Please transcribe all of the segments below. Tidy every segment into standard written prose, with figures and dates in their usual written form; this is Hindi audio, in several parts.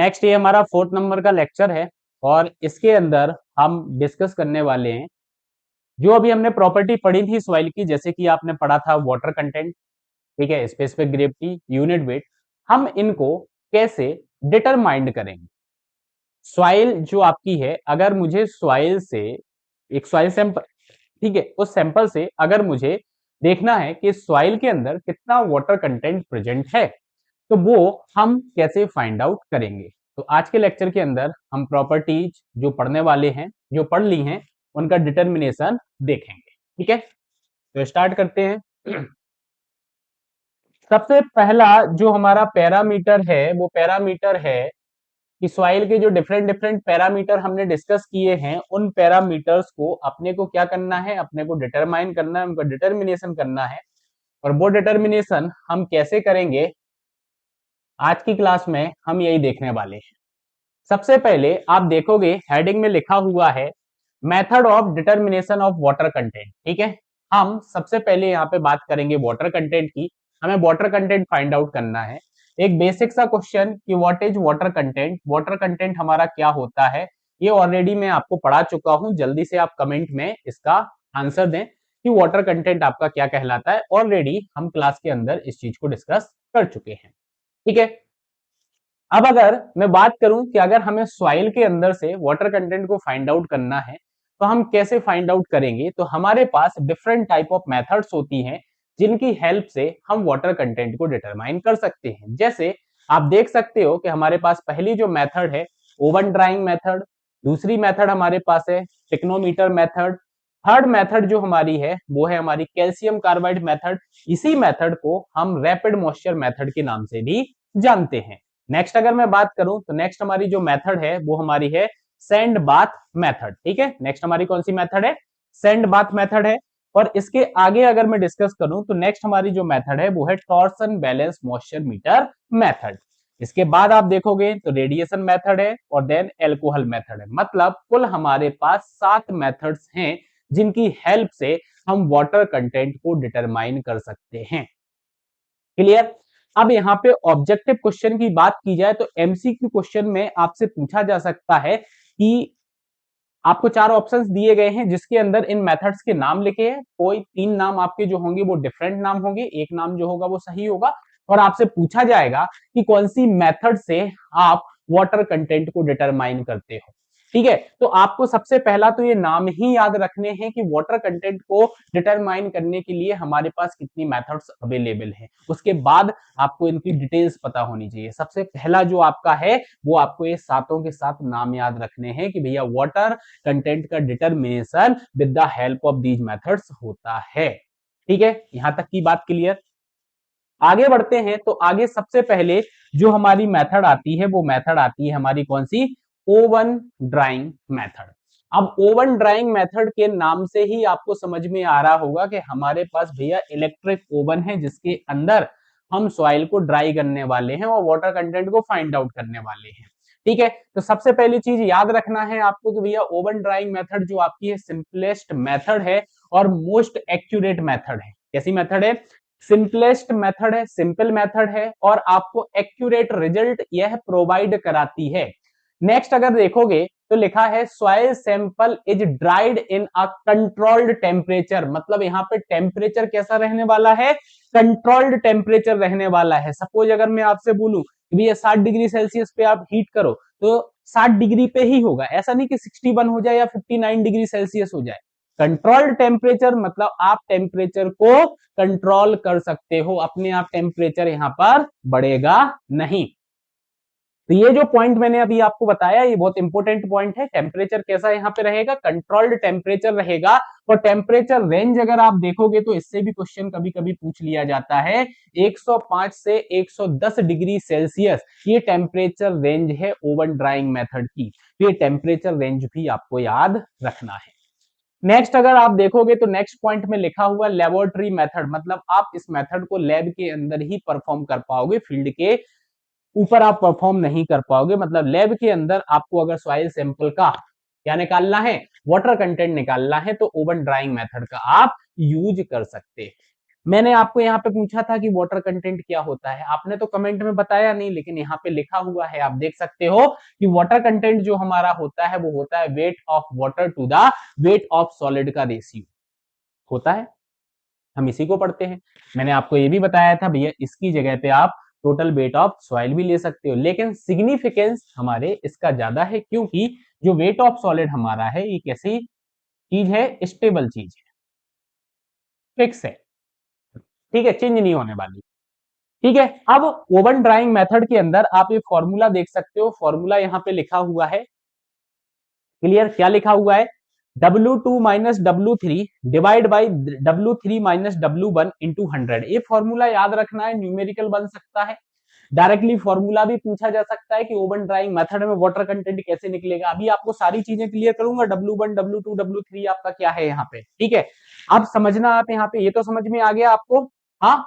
नेक्स्ट ये हमारा 4th नंबर का लेक्चर है और इसके अंदर हम डिस्कस करने वाले हैं जो अभी हमने प्रॉपर्टी पढ़ी थी सॉइल की, जैसे कि आपने पढ़ा था वाटर कंटेंट, ठीक है, स्पेसिफिक ग्रेविटी, यूनिट वेट। हम इनको कैसे डिटरमाइंड करेंगे। सॉइल जो आपकी है, अगर मुझे सॉइल से एक सॉइल सैंपल, ठीक है, उस सैंपल से अगर मुझे देखना है कि सॉइल के अंदर कितना वाटर कंटेंट प्रेजेंट है, तो वो हम कैसे फाइंड आउट करेंगे। तो आज के लेक्चर के अंदर हम प्रॉपर्टीज जो पढ़ने वाले हैं, जो पढ़ ली हैं, उनका डिटर्मिनेशन देखेंगे। ठीक है, तो स्टार्ट करते हैं। सबसे पहला जो हमारा पैरामीटर है वो पैरामीटर है कि सॉइल के जो डिफरेंट डिफरेंट पैरामीटर हमने डिस्कस किए हैं, उन पैरामीटर्स को अपने को क्या करना है, अपने को डिटरमाइन करना है, उनका डिटर्मिनेशन करना है। और वो डिटर्मिनेशन हम कैसे करेंगे, आज की क्लास में हम यही देखने वाले हैं। सबसे पहले आप देखोगे हेडिंग में लिखा हुआ है method of determination of water content. ठीक है, हम सबसे पहले यहाँ पे बात करेंगे वाटर कंटेंट की। हमें वाटर कंटेंट फाइंड आउट करना है। एक बेसिक सा क्वेश्चन कि what is water content, water content हमारा क्या होता है, ये ऑलरेडी मैं आपको पढ़ा चुका हूं। जल्दी से आप कमेंट में इसका आंसर दें कि वाटर कंटेंट आपका क्या कहलाता है। ऑलरेडी हम क्लास के अंदर इस चीज को डिस्कस कर चुके हैं। ठीक है, अब अगर मैं बात करूं कि अगर हमें सॉइल के अंदर से वाटर कंटेंट को फाइंड आउट करना है तो हम कैसे फाइंड आउट करेंगे। तो हमारे पास डिफरेंट टाइप ऑफ मेथड्स होती हैं जिनकी हेल्प से हम वाटर कंटेंट को डिटरमाइन कर सकते हैं। जैसे आप देख सकते हो कि हमारे पास पहली जो मेथड है ओवन ड्राइंग मेथड, दूसरी मेथड हमारे पास है टेक्नोमीटर मेथड, थर्ड मेथड जो हमारी है वो है हमारी कैल्शियम कार्बाइड मेथड। इसी मेथड को हम रैपिड मॉइस्चर मेथड के नाम से भी जानते हैं। नेक्स्ट अगर मैं बात करूं तो नेक्स्ट हमारी जो मेथड है वो हमारी है सैंड बाथ मेथड। ठीक है, नेक्स्ट हमारी कौन सी मेथड है, सैंड बाथ मेथड है। और इसके आगे अगर मैं डिस्कस करूं तो नेक्स्ट हमारी जो मेथड है वो है torsion balance moisture meter method. इसके बाद आप देखोगे तो रेडिएशन मेथड है और देन एल्कोहल मेथड है। मतलब कुल हमारे पास 7 मेथड्स हैं जिनकी हेल्प से हम वाटर कंटेंट को डिटरमाइन कर सकते हैं। क्लियर। अब यहाँ पे ऑब्जेक्टिव क्वेश्चन की बात की जाए तो एमसीक्यू क्वेश्चन में आपसे पूछा जा सकता है कि आपको 4 ऑप्शंस दिए गए हैं जिसके अंदर इन मेथड्स के नाम लिखे हैं। कोई 3 नाम आपके जो होंगे वो डिफरेंट नाम होंगे, एक नाम जो होगा वो सही होगा। और आपसे पूछा जाएगा कि कौन सी मेथड से आप वाटर कंटेंट को डिटरमाइन करते हो। ठीक है, तो आपको सबसे पहला तो ये नाम ही याद रखने हैं कि वाटर कंटेंट को डिटरमाइन करने के लिए हमारे पास कितनी मेथड्स अवेलेबल हैं। उसके बाद आपको इनकी डिटेल्स पता होनी चाहिए। सबसे पहला जो आपका है वो आपको ये सातों के साथ नाम याद रखने हैं कि भैया वाटर कंटेंट का determination with the help of these methods होता है। ठीक है, यहां तक की बात क्लियर। आगे बढ़ते हैं तो आगे सबसे पहले जो हमारी मेथड आती है वो मेथड आती है हमारी कौन सी, ओवन ड्राइंग मेथड। अब ओवन ड्राइंग मेथड के नाम से ही आपको समझ में आ रहा होगा कि हमारे पास भैया इलेक्ट्रिक ओवन है जिसके अंदर हम सॉइल को ड्राई करने वाले हैं और वाटर कंटेंट को फाइंड आउट करने वाले हैं। ठीक है, तो सबसे पहली चीज याद रखना है आपको कि भैया ओवन ड्राइंग मेथड जो आपकी है सिंपलेस्ट मेथड है और मोस्ट एक्यूरेट मेथड है। कैसी मेथड है, सिंपलेस्ट मेथड है, सिंपल मेथड है और आपको एक्यूरेट रिजल्ट यह प्रोवाइड कराती है। नेक्स्ट अगर देखोगे तो लिखा है soil sample is dried in a controlled temperature. मतलब यहाँ पे टेम्परेचर कैसा रहने वाला है, कंट्रोल्ड टेम्परेचर रहने वाला है। सपोज अगर मैं आपसे बोलूं कि भैया 60 डिग्री सेल्सियस पे आप हीट करो तो 60 डिग्री पे ही होगा, ऐसा नहीं कि 61 हो जाए या 59 डिग्री सेल्सियस हो जाए। कंट्रोल्ड टेम्परेचर मतलब आप टेम्परेचर को कंट्रोल कर सकते हो, अपने आप टेम्परेचर यहाँ पर बढ़ेगा नहीं। तो ये जो पॉइंट मैंने अभी आपको बताया ये बहुत इंपॉर्टेंट पॉइंट है। टेम्परेचर कैसा यहाँ पे रहेगा, कंट्रोल्ड टेम्परेचर रहेगा। और टेम्परेचर रेंज अगर आप देखोगे तो इससे भी क्वेश्चन कभी कभी पूछ लिया जाता है। 105 से 110 डिग्री सेल्सियस ये टेम्परेचर रेंज है ओवन ड्राइंग मेथड की। तो ये टेम्परेचर रेंज भी आपको याद रखना है। नेक्स्ट अगर आप देखोगे तो नेक्स्ट पॉइंट में लिखा हुआ लेबोरेटरी मेथड। मतलब आप इस मेथड को लैब के अंदर ही परफॉर्म कर पाओगे, फील्ड के ऊपर आप परफॉर्म नहीं कर पाओगे। मतलब लैब के अंदर आपको अगर सॉइल सैंपल का क्या निकालना है, वाटर कंटेंट निकालना है, तो ओवन ड्राइंग मेथड का आप यूज कर सकते हैं। मैंने आपको यहाँ पे पूछा था कि वाटर कंटेंट क्या होता है, आपने तो कमेंट में बताया नहीं, लेकिन यहाँ पे लिखा हुआ है, आप देख सकते हो कि वाटर कंटेंट जो हमारा होता है वो होता है weight of water to the weight of solid का रेशियो होता है। हम इसी को पढ़ते हैं। मैंने आपको ये भी बताया था भैया इसकी जगह पे आप टोटल वेट ऑफ सॉइल भी ले सकते हो, लेकिन सिग्निफिकेंस हमारे इसका ज्यादा है, क्योंकि जो वेट ऑफ सॉलिड हमारा है ये कैसी चीज है, स्टेबल चीज है, फिक्स है, ठीक है, चेंज नहीं होने वाली। ठीक है, अब ओवन ड्राइंग मेथड के अंदर आप ये फॉर्मूला देख सकते हो, फॉर्मूला यहाँ पे लिखा हुआ है, क्लियर, क्या लिखा हुआ है, W2 minus W3 divide by W3 minus W1 into 100। ये फॉर्मूला याद रखना है, न्यूमेरिकल बन सकता है, डायरेक्टली फॉर्मूला भी पूछा जा सकता है कि ओवन ड्राइंग मेथड में वाटर कंटेंट कैसे निकलेगा। अभी आपको सारी चीजें क्लियर करूंगा, W1 W2 W3 आपका क्या है यहाँ पे, ठीक है। अब समझना आप यहाँ पे, ये तो समझ में आ गया आपको, हाँ,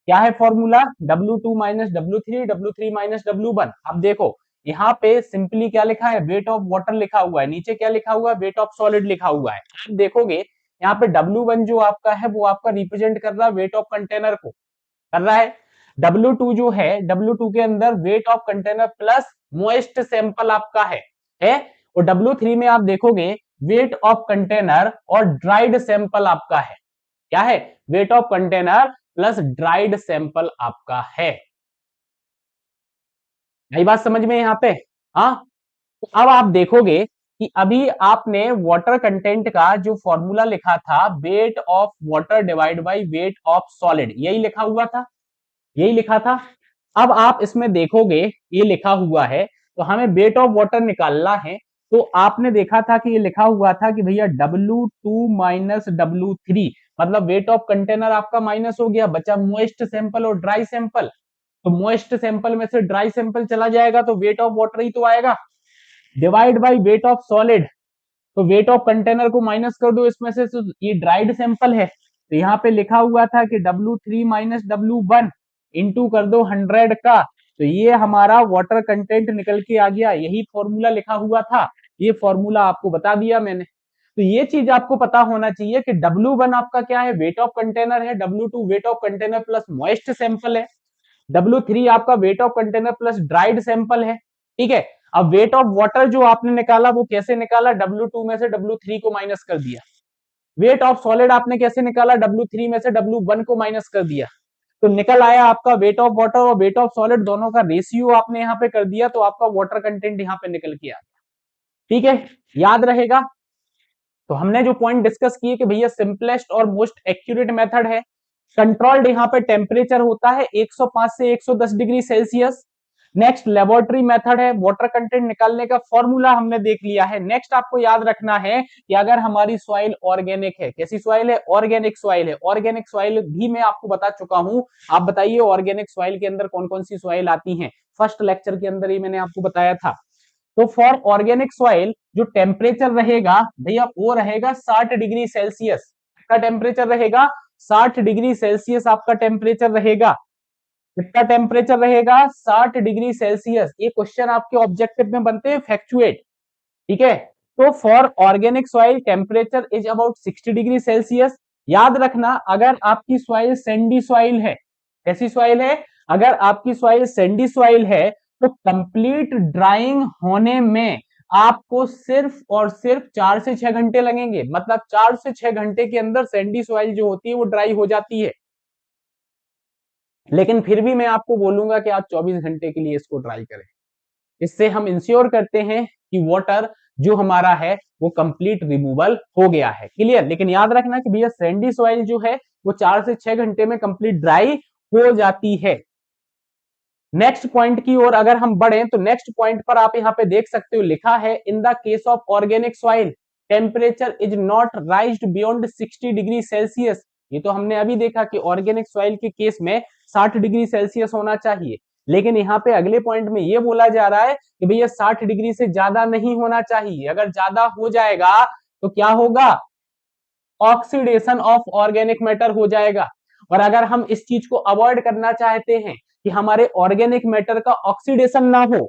क्या है formula, W2 minus W3 W3 minus W1। अब देखो यहाँ पे सिंपली क्या लिखा है, वेट ऑफ वाटर लिखा हुआ है, नीचे क्या लिखा हुआ है, वेट ऑफ सॉलिड लिखा हुआ है। आप देखोगे यहाँ पे W1 जो आपका है वो आपका रिप्रेजेंट कर रहा है वेट ऑफ कंटेनर को, कर रहा है। W2 जो है, W2 के अंदर weight of container plus moist sample आपका है। और W3 में आप देखोगे वेट ऑफ कंटेनर और ड्राइड सैंपल आपका है, क्या है, weight of container plus dried sample आपका है। यही बात समझ में यहाँ पे, हाँ। तो अब आप देखोगे कि अभी आपने वाटर कंटेंट का जो फॉर्मूला लिखा था, wait of water divide by weight of solid, यही लिखा हुआ था, यही लिखा था। अब आप इसमें देखोगे ये लिखा हुआ है, तो हमें वेट ऑफ वाटर निकालना है। तो आपने देखा था कि ये लिखा हुआ था कि भैया W2 माइनस W3, मतलब वेट ऑफ कंटेनर आपका माइनस हो गया, बचा मोइस्ट सैंपल और ड्राई सैंपल। तो मोइस्ट सैंपल में से ड्राई सैंपल चला जाएगा तो वेट ऑफ वाटर ही तो आएगा, divide by wait of solid. तो वेट ऑफ कंटेनर को माइनस कर दो इसमें से, तो ये ड्राइड सैंपल है, तो यहाँ पे लिखा हुआ था कि W3 माइनस W1 इंटू कर दो 100 का, तो ये हमारा वाटर कंटेंट निकल के आ गया, यही फॉर्मूला लिखा हुआ था, ये फॉर्मूला आपको बता दिया मैंने। तो ये चीज आपको पता होना चाहिए कि W1 आपका क्या है, वेट ऑफ कंटेनर है, W2 weight of container plus moist sample है, W3 आपका weight of container plus dried sample है, ठीक है। अब वेट ऑफ वाटर जो आपने निकाला वो कैसे निकाला, W2 में से W3 को माइनस कर दिया। वेट ऑफ सॉलिड आपने कैसे निकाला, W3 में से W1 को माइनस कर दिया, तो निकल आया आपका वेट ऑफ वाटर और वेट ऑफ सॉलिड दोनों का रेशियो आपने यहाँ पे कर दिया, तो आपका वाटर कंटेंट यहाँ पे निकल के आ गया, ठीक है, याद रहेगा। तो हमने जो पॉइंट डिस्कस किए कि भैया सिंपलेस्ट और मोस्ट एक्यूरेट मेथड है, कंट्रोल्ड यहाँ पे टेम्परेचर होता है 105 से 110 degree Celsius. Next laboratory method है, वाटर कंटेंट निकालने का फॉर्मूला हमने देख लिया है। नेक्स्ट आपको याद रखना है कि अगर हमारी सॉइल ऑर्गेनिक है, कैसी सॉइल है, ऑर्गेनिक सॉइल है, ऑर्गेनिक सॉइल भी मैं आपको बता चुका हूं। आप बताइए ऑर्गेनिक सॉइल के अंदर कौन कौन सी सॉइल आती है, फर्स्ट लेक्चर के अंदर ही मैंने आपको बताया था। तो फॉर ऑर्गेनिक सॉइल जो टेम्परेचर रहेगा भैया वो रहेगा 60 डिग्री सेल्सियस का टेम्परेचर रहेगा, 60 डिग्री सेल्सियस आपका टेम्परेचर रहेगा। कितना टेम्परेचर रहेगा, 60 डिग्री सेल्सियस। ये क्वेश्चन आपके ऑब्जेक्टिव में बनते हैं फैक्चुएट, ठीक है। तो for organic soil temperature is about 60 degree Celsius. याद रखना अगर आपकी सॉइल सैंडी सॉइल है, कैसी सॉइल है, अगर आपकी सॉइल सैंडी सॉइल है तो कंप्लीट ड्राइंग होने में आपको सिर्फ और सिर्फ 4 से 6 घंटे लगेंगे, मतलब 4 से 6 घंटे के अंदर सैंडी सॉइल जो होती है वो ड्राई हो जाती है। लेकिन फिर भी मैं आपको बोलूंगा कि आप 24 घंटे के लिए इसको ट्राई करें, इससे हम इंश्योर करते हैं कि वाटर जो हमारा है वो कंप्लीट रिमूवल हो गया है, क्लियर। लेकिन याद रखना कि भैया सैंडी सॉइल जो है वो 4 से 6 घंटे में कंप्लीट ड्राई हो जाती है। नेक्स्ट पॉइंट की ओर अगर हम बढ़े तो नेक्स्ट पॉइंट पर आप यहाँ पे देख सकते हो लिखा है, in the case of organic soil temperature is not राइज्ड beyond 60 degree Celsius. ये तो हमने अभी देखा कि ऑर्गेनिक सॉइल के केस में 60 डिग्री सेल्सियस होना चाहिए, लेकिन यहाँ पे अगले पॉइंट में ये बोला जा रहा है कि भैया 60 डिग्री से ज्यादा नहीं होना चाहिए, अगर ज्यादा हो जाएगा तो क्या होगा, ऑक्सीडेशन ऑफ ऑर्गेनिक मैटर हो जाएगा। और अगर हम इस चीज को अवॉइड करना चाहते हैं कि हमारे ऑर्गेनिक मैटर का ऑक्सीडेशन ना हो,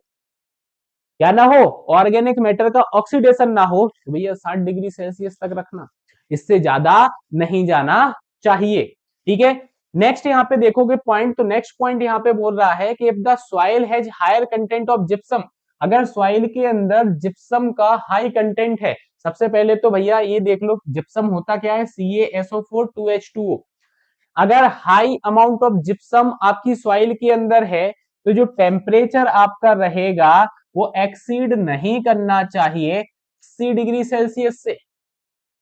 क्या ना हो, ऑर्गेनिक मैटर का ऑक्सीडेशन ना हो, तो भैया 60 डिग्री सेल्सियस तक रखना, इससे ज्यादा नहीं जाना चाहिए, ठीक है। नेक्स्ट यहाँ पे देखोगे पॉइंट, तो नेक्स्ट पॉइंट यहाँ पे बोल रहा है कि if the soil has higher content of gypsum, अगर सॉइल के अंदर जिप्सम का हाई कंटेंट है, सबसे पहले तो भैया ये देख लो जिप्सम होता क्या है, CaSO4 2H2O। अगर हाई अमाउंट ऑफ जिप्सम आपकी सॉइल के अंदर है तो जो टेम्परेचर आपका रहेगा वो एक्सीड नहीं करना चाहिए 80 डिग्री सेल्सियस से,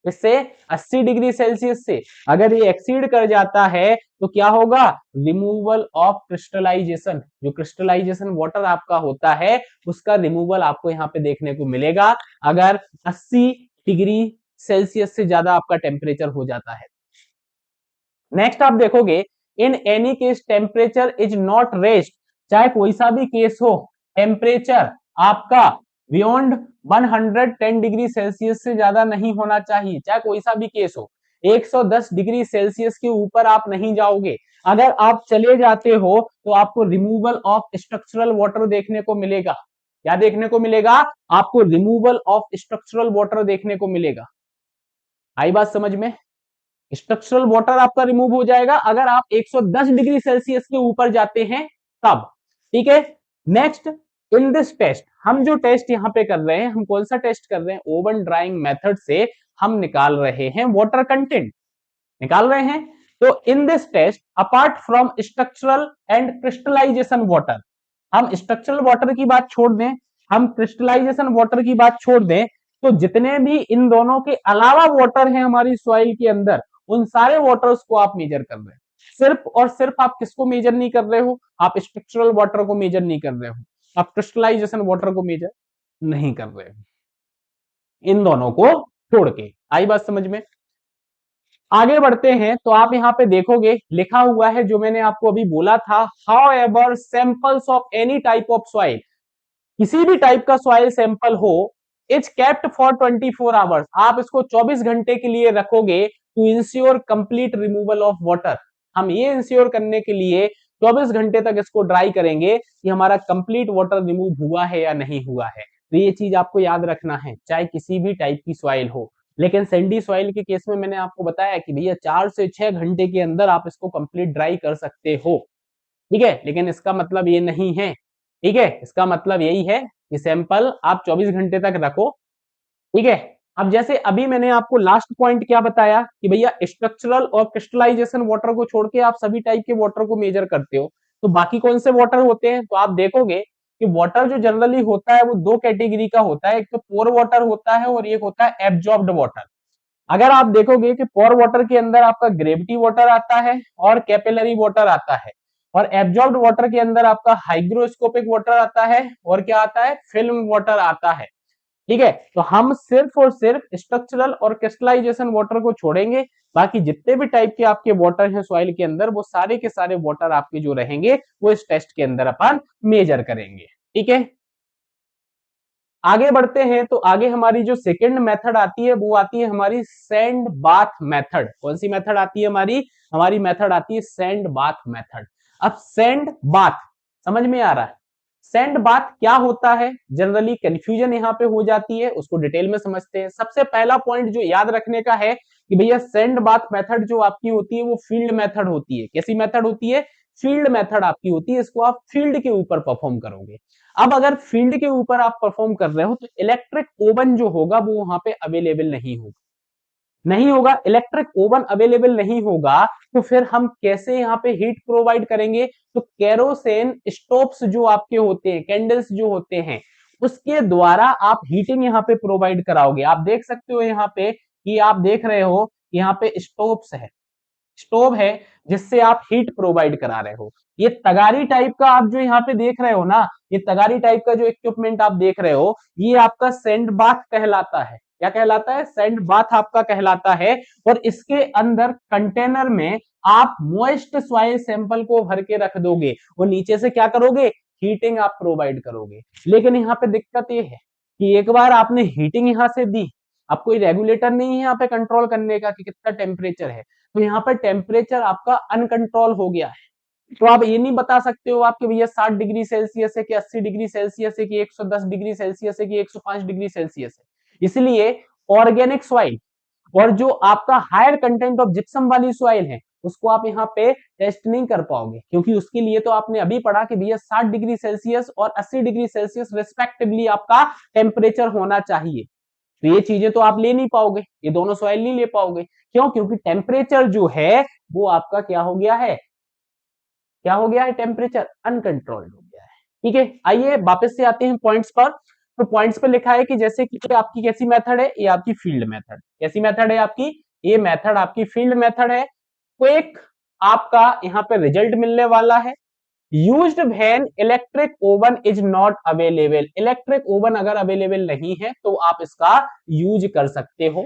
इससे 80 डिग्री सेल्सियस से। अगर ये एक्सीड कर जाता है तो क्या होगा, रिमूवल ऑफ क्रिस्टलाइजेशन, जो क्रिस्टलाइजेशन वाटर आपका होता है उसका रिमूवल आपको यहाँ पे देखने को मिलेगा अगर 80 डिग्री सेल्सियस से ज्यादा आपका टेम्परेचर हो जाता है। नेक्स्ट आप देखोगे in any case temperature is not rest, चाहे कोई सा भी केस हो, टेम्परेचर आपका बियॉन्ड 110 डिग्री सेल्सियस से ज्यादा नहीं होना चाहिए, चाहे कोई सा भी केस हो। 110 डिग्री सेल्सियस के ऊपर आप नहीं जाओगे। अगर आप चले जाते हो तो आपको रिमूवल ऑफ स्ट्रक्चरल वाटर देखने को मिलेगा। क्या देखने को मिलेगा, आपको रिमूवल ऑफ स्ट्रक्चरल वाटर देखने को मिलेगा। आई बात समझ में, स्ट्रक्चरल वाटर आपका रिमूव हो जाएगा अगर आप 110 डिग्री सेल्सियस के ऊपर जाते हैं तब। ठीक है, नेक्स्ट इन दिस टेस्ट, हम जो टेस्ट यहां पे कर रहे हैं, हम कौन सा टेस्ट कर रहे हैं, ओवन ड्राइंग मेथड से हम निकाल रहे हैं वाटर कंटेंट, निकाल रहे हैं। तो in this test apart from structural and crystallization water, हम स्ट्रक्चरल वाटर की बात छोड़ दें, हम क्रिस्टलाइजेशन वाटर की बात छोड़ दें, तो जितने भी इन दोनों के अलावा वाटर हैं हमारी सॉइल के अंदर, उन सारे वाटर्स को आप मेजर कर रहे हैं। सिर्फ और सिर्फ आप किसको मेजर नहीं कर रहे हो, आप स्ट्रक्चरल वाटर को मेजर नहीं कर रहे हो, आप क्रिस्टलाइजेशन वाटर को मेजर नहीं कर रहे हो, इन दोनों को छोड़ के। आई बात समझ में। आगे बढ़ते हैं तो आप यहाँ पे देखोगे लिखा हुआ है जो मैंने आपको अभी बोला था, however samples of any type of soil, किसी भी टाइप का सॉइल सैंपल हो, इट्स केप्ट फॉर 24 आवर्स, आप इसको 24 घंटे के लिए रखोगे to ensure complete removal of water. हम ये इंश्योर करने के लिए 24 घंटे तक इसको ड्राई करेंगे कि हमारा कंप्लीट वाटर रिमूव हुआ है या नहीं हुआ है। तो ये चीज आपको याद रखना है, चाहे किसी भी टाइप की सॉइल हो। लेकिन सैंडी सॉइल के केस में मैंने आपको बताया कि भैया 4 से 6 घंटे के अंदर आप इसको कंप्लीट ड्राई कर सकते हो। ठीक है, लेकिन इसका मतलब ये नहीं है, ठीक है, इसका मतलब यही है कि सैंपल आप 24 घंटे तक रखो। ठीक है, अब जैसे अभी मैंने आपको लास्ट पॉइंट क्या बताया कि भैया स्ट्रक्चरल और क्रिस्टलाइजेशन वाटर को छोड़ के आप सभी टाइप के वाटर को मेजर करते हो, तो बाकी कौन से वाटर होते हैं, तो आप देखोगे कि वाटर जो जनरली होता है वो दो कैटेगरी का होता है, एक तो पोर वाटर होता है और एक होता है एब्जॉर्ब्ड वाटर। अगर आप देखोगे कि पोर वाटर के अंदर आपका ग्रेविटी वाटर आता है और कैपिलरी वाटर आता है, और एब्जॉर्ब्ड वाटर के अंदर आपका हाइग्रोस्कोपिक वाटर आता है और क्या आता है, फिल्म वाटर आता है। ठीक है, तो हम सिर्फ और सिर्फ स्ट्रक्चरल और क्रिस्टलाइजेशन वाटर को छोड़ेंगे, बाकी जितने भी टाइप के आपके वाटर हैं सॉइल के अंदर वो सारे के सारे वाटर आपके जो रहेंगे वो इस टेस्ट के अंदर अपन मेजर करेंगे। ठीक है, आगे बढ़ते हैं तो आगे हमारी जो सेकंड मेथड आती है वो आती है हमारी सैंड बाथ मेथड। कौन सी मेथड आती है हमारी, हमारी मेथड आती है सैंड बाथ मेथड। अब सैंड बाथ समझ में आ रहा है, सैंड बाथ क्या होता है, जनरली कंफ्यूजन यहाँ पे हो जाती है, उसको डिटेल में समझते हैं। सबसे पहला पॉइंट जो याद रखने का है कि भैया सैंड बाथ मेथड जो आपकी होती है वो फील्ड मेथड होती है। कैसी मेथड होती है, फील्ड मेथड आपकी होती है, इसको आप फील्ड के ऊपर परफॉर्म करोगे। अब अगर फील्ड के ऊपर आप परफॉर्म कर रहे हो तो इलेक्ट्रिक ओवन जो होगा वो वहां पे अवेलेबल नहीं होगा, नहीं होगा, इलेक्ट्रिक ओवन अवेलेबल नहीं होगा तो फिर हम कैसे यहाँ पे हीट प्रोवाइड करेंगे, तो केरोसिन स्टोव्स जो आपके होते हैं, कैंडल्स जो होते हैं, उसके द्वारा आप हीटिंग यहाँ पे प्रोवाइड कराओगे। आप देख सकते हो यहाँ पे कि आप देख रहे हो यहाँ पे स्टोव्स है, स्टोव है जिससे आप हीट प्रोवाइड करा रहे हो। ये तगारी टाइप का आप जो यहाँ पे देख रहे हो ना, ये तगारी टाइप का जो इक्विपमेंट आप देख रहे हो ये आपका सैंड बाथ कहलाता है। क्या कहलाता है, सैंड बाथ आपका कहलाता है। और इसके अंदर कंटेनर में आप मॉइस्ट सॉइल सैंपल को भर के रख दोगे और नीचे से क्या करोगे, हीटिंग आप प्रोवाइड करोगे। लेकिन यहाँ पे दिक्कत ये है कि एक बार आपने हीटिंग यहाँ से दी, अब कोई रेगुलेटर नहीं है यहाँ पे कंट्रोल करने का कि कितना टेम्परेचर है, तो यहाँ पर टेम्परेचर आपका अनकंट्रोल हो गया है। तो आप ये नहीं बता सकते हो आपके भैया 60 डिग्री सेल्सियस है कि 80 डिग्री सेल्सियस है कि 110 डिग्री सेल्सियस है कि 105 डिग्री सेल्सियस है। इसलिए ऑर्गेनिक सॉइल और जो आपका हायर कंटेंट ऑफ जिप्सम वाली सॉइल है उसको आप यहाँ पे टेस्ट नहीं कर पाओगे, क्योंकि उसके लिए तो आपने अभी पढ़ा कि भैया 60 डिग्री सेल्सियस और 80 डिग्री सेल्सियस रिस्पेक्टिवली आपका टेम्परेचर होना चाहिए। तो ये चीजें तो आप ले नहीं पाओगे, ये दोनों सॉइल नहीं ले पाओगे। क्यों? क्योंकि टेम्परेचर जो है वो आपका क्या हो गया है, क्या हो गया है, टेम्परेचर अनकंट्रोल्ड हो गया है। ठीक है, आइए वापस से आते हैं पॉइंट्स पर। तो पॉइंट्स पर लिखा है कि जैसे कि ये आपकी कैसी मेथड है, ये आपकी फील्ड मेथड। कैसी मेथड है आपकी? ये मेथड आपकी फील्ड मेथड है। क्विक आपका यहाँ पे रिजल्ट मिलने वाला है। Used when electric oven is not available. Electric oven अगर अवेलेबल नहीं है तो आप इसका यूज कर सकते हो।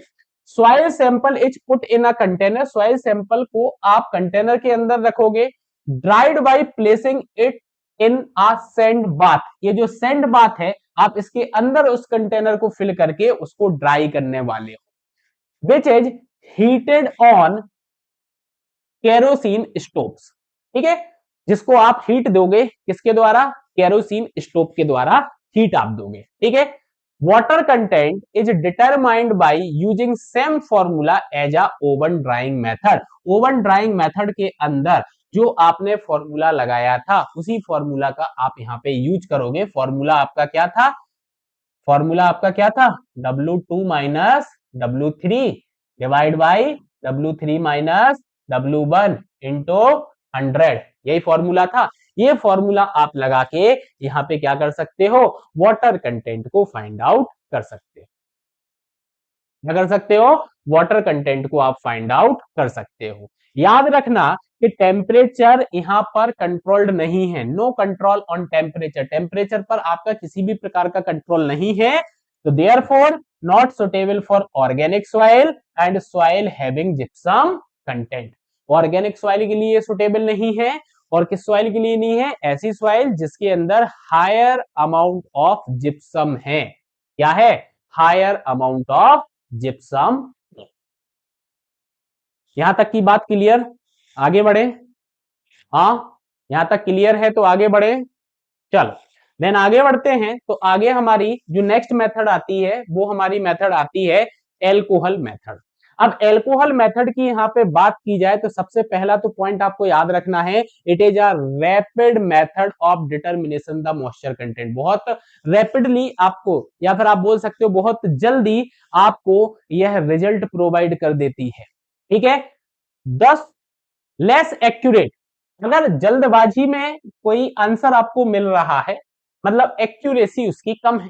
Soil sample is put in a container. Soil sample को आप कंटेनर के अंदर रखोगे। Dried by placing it in a sand bath. ये जो सैंड बाथ है आप इसके अंदर उस कंटेनर को फिल करके उसको ड्राई करने वाले हो। Which is heated on kerosene stoves. ठीक है, जिसको आप हीट दोगे किसके द्वारा? केरोसिन स्टोव के द्वारा हीट आप दोगे। ठीक है, water content is determined by using same formula as a oven drying method. Oven drying method के अंदर जो आपने फॉर्मूला लगाया था उसी फॉर्मूला का आप यहाँ पे यूज करोगे। फॉर्मूला आपका क्या था? फॉर्मूला आपका क्या था? W2 minus W3 divide by W3 minus W1 into 100। यही फॉर्मूला था। ये फॉर्मूला आप लगा के यहाँ पे क्या कर सकते हो? वाटर कंटेंट को फाइंड आउट कर सकते हो। क्या कर सकते हो? वाटर कंटेंट को आप फाइंड आउट कर सकते हो। याद रखना कि टेम्परेचर यहां पर कंट्रोल्ड नहीं है। No control on temperature. Temperature पर आपका किसी भी प्रकार का कंट्रोल नहीं है। तो therefore not suitable for organic soil and soil having gypsum content. Organic soil के लिए सुटेबल नहीं है। और किस सॉइल के लिए नहीं है? ऐसी सॉइल जिसके अंदर हायर अमाउंट ऑफ जिप्सम है। क्या है? Higher amount of gypsum. यहां तक की बात क्लियर? आगे बढ़े। हाँ, यहां तक क्लियर है तो आगे बढ़े। चलो देन आगे बढ़ते हैं। तो आगे हमारी जो नेक्स्ट मेथड आती है वो हमारी मेथड आती है एल्कोहल मेथड। अब एल्कोहल मेथड की यहां पे बात की जाए तो सबसे पहला तो पॉइंट आपको याद रखना है, it is a rapid method of determination the moisture content. बहुत रैपिडली आपको, या फिर आप बोल सकते हो बहुत जल्दी आपको यह रिजल्ट प्रोवाइड कर देती है। ठीक है, 10 लेस एक्यूरेट। अगर जल्दबाजी में कोई आंसर आपको मिल रहा है मतलब एक्यूरेसी उसकी कम है।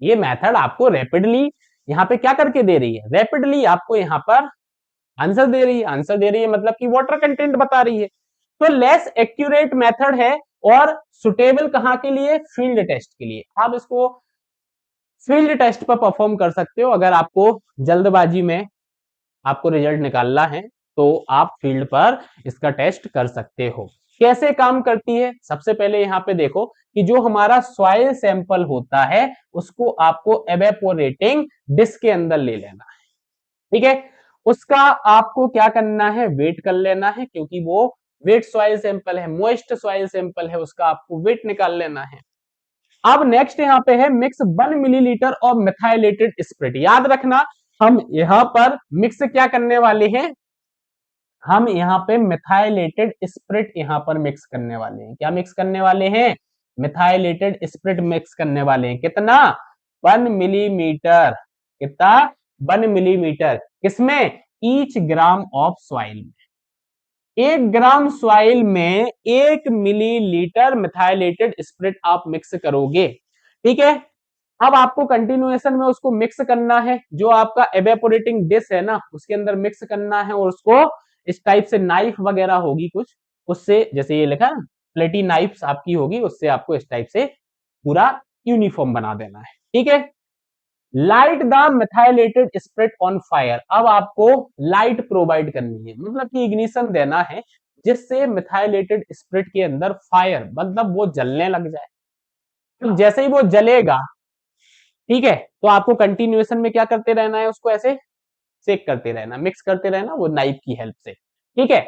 ये मेथड आपको रैपिडली यहां पे क्या करके दे रही है? रैपिडली आपको यहां पर आंसर दे रही है। आंसर दे रही है मतलब कि वाटर कंटेंट बता रही है। तो लेस एक्यूरेट मेथड है और सुटेबल कहां के लिए? फील्ड टेस्ट के लिए। आप इसको फील्ड टेस्ट पर परफॉर्म कर सकते हो। अगर आपको जल्दबाजी में आपको रिजल्ट निकालना है तो आप फील्ड पर इसका टेस्ट कर सकते हो। कैसे काम करती है? सबसे पहले यहां पे देखो कि जो हमारा सॉइल सैंपल होता है उसको आपको एवेपोरेटिंग डिस्क के अंदर ले लेना है। ठीक है, उसका आपको क्या करना है? वेट कर लेना है, क्योंकि वो वेट सॉइल सैंपल है, मोइस्ट सॉइल सैंपल है, उसका आपको वेट निकाल लेना है। अब नेक्स्ट यहां पे है mix 1 millilitre of methylated spirit. याद रखना हम यहां पर मिक्स क्या करने वाले हैं? हम यहाँ पे मिथाइलेटेड स्प्रिट यहां पर मिक्स करने वाले हैं। क्या मिक्स करने वाले हैं? मिथाइलेटेड स्प्रिट मिक्स करने वाले हैं। कितना? 1 मिलीमीटर। कितना? 1 मिलीमीटर। किसमें? ईच ग्राम ऑफ सॉइल में। 1 ग्राम सॉइल में 1 मिलीलीटर मिथाइलेटेड स्प्रिट आप मिक्स करोगे। ठीक है, अब आपको कंटिन्यूएशन में उसको मिक्स करना है। जो आपका एवेपोरेटिंग डिश है ना उसके अंदर मिक्स करना है और उसको इस टाइप से नाइफ वगैरह होगी कुछ, उससे जैसे ये लिखा ना प्लेटी नाइफ्स आपकी होगी, उससे आपको इस टाइप से पूरा यूनिफॉर्म बना देना है। ठीक है, light the methylated spirit on fire. अब आपको लाइट प्रोवाइड करनी है, मतलब कि इग्निशन देना है जिससे मिथाइलेटेड स्प्रिट के अंदर फायर मतलब वो जलने लग जाए। तो जैसे ही वो जलेगा, ठीक है, तो आपको कंटिन्यूएशन में क्या करते रहना है? उसको ऐसे सेक करते रहना, मिक्स करते रहना वो नाइफ की हेल्प से। ठीक है,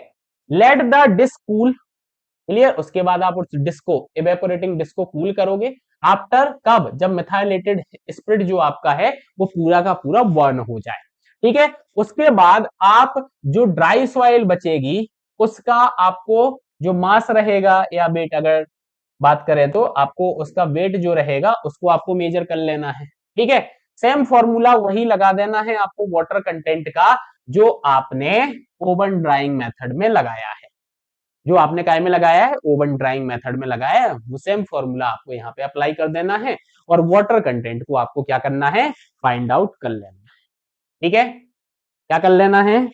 let the disc cool. Clear? उसके बाद आप उस डिस्क को, इवेपोरेटिंग डिस्क को कूल करोगे। आफ्टर कब? जब मिथाइलेटेड स्प्रिट जो आपका है वो पूरा का पूरा बर्न हो जाए। ठीक है। उसके बाद आप जो ड्राई सॉइल बचेगी उसका आपको जो मास रहेगा या वेट अगर बात करें तो आपको उसका वेट जो रहेगा उसको आपको मेजर कर लेना है। ठीक है, सेम फॉर्मूला वही लगा देना है आपको वाटर कंटेंट का जो आपने ओवन ड्राइंग मेथड में लगाया है, जो आपने काय में लगाया है, ओवन ड्राइंग मेथड में लगाया है, वो सेम फॉर्मूला आपको यहाँ पे अप्लाई कर देना है और वाटर कंटेंट को आपको क्या करना है, फाइंड आउट कर लेना है। ठीक है, क्या कर लेना है,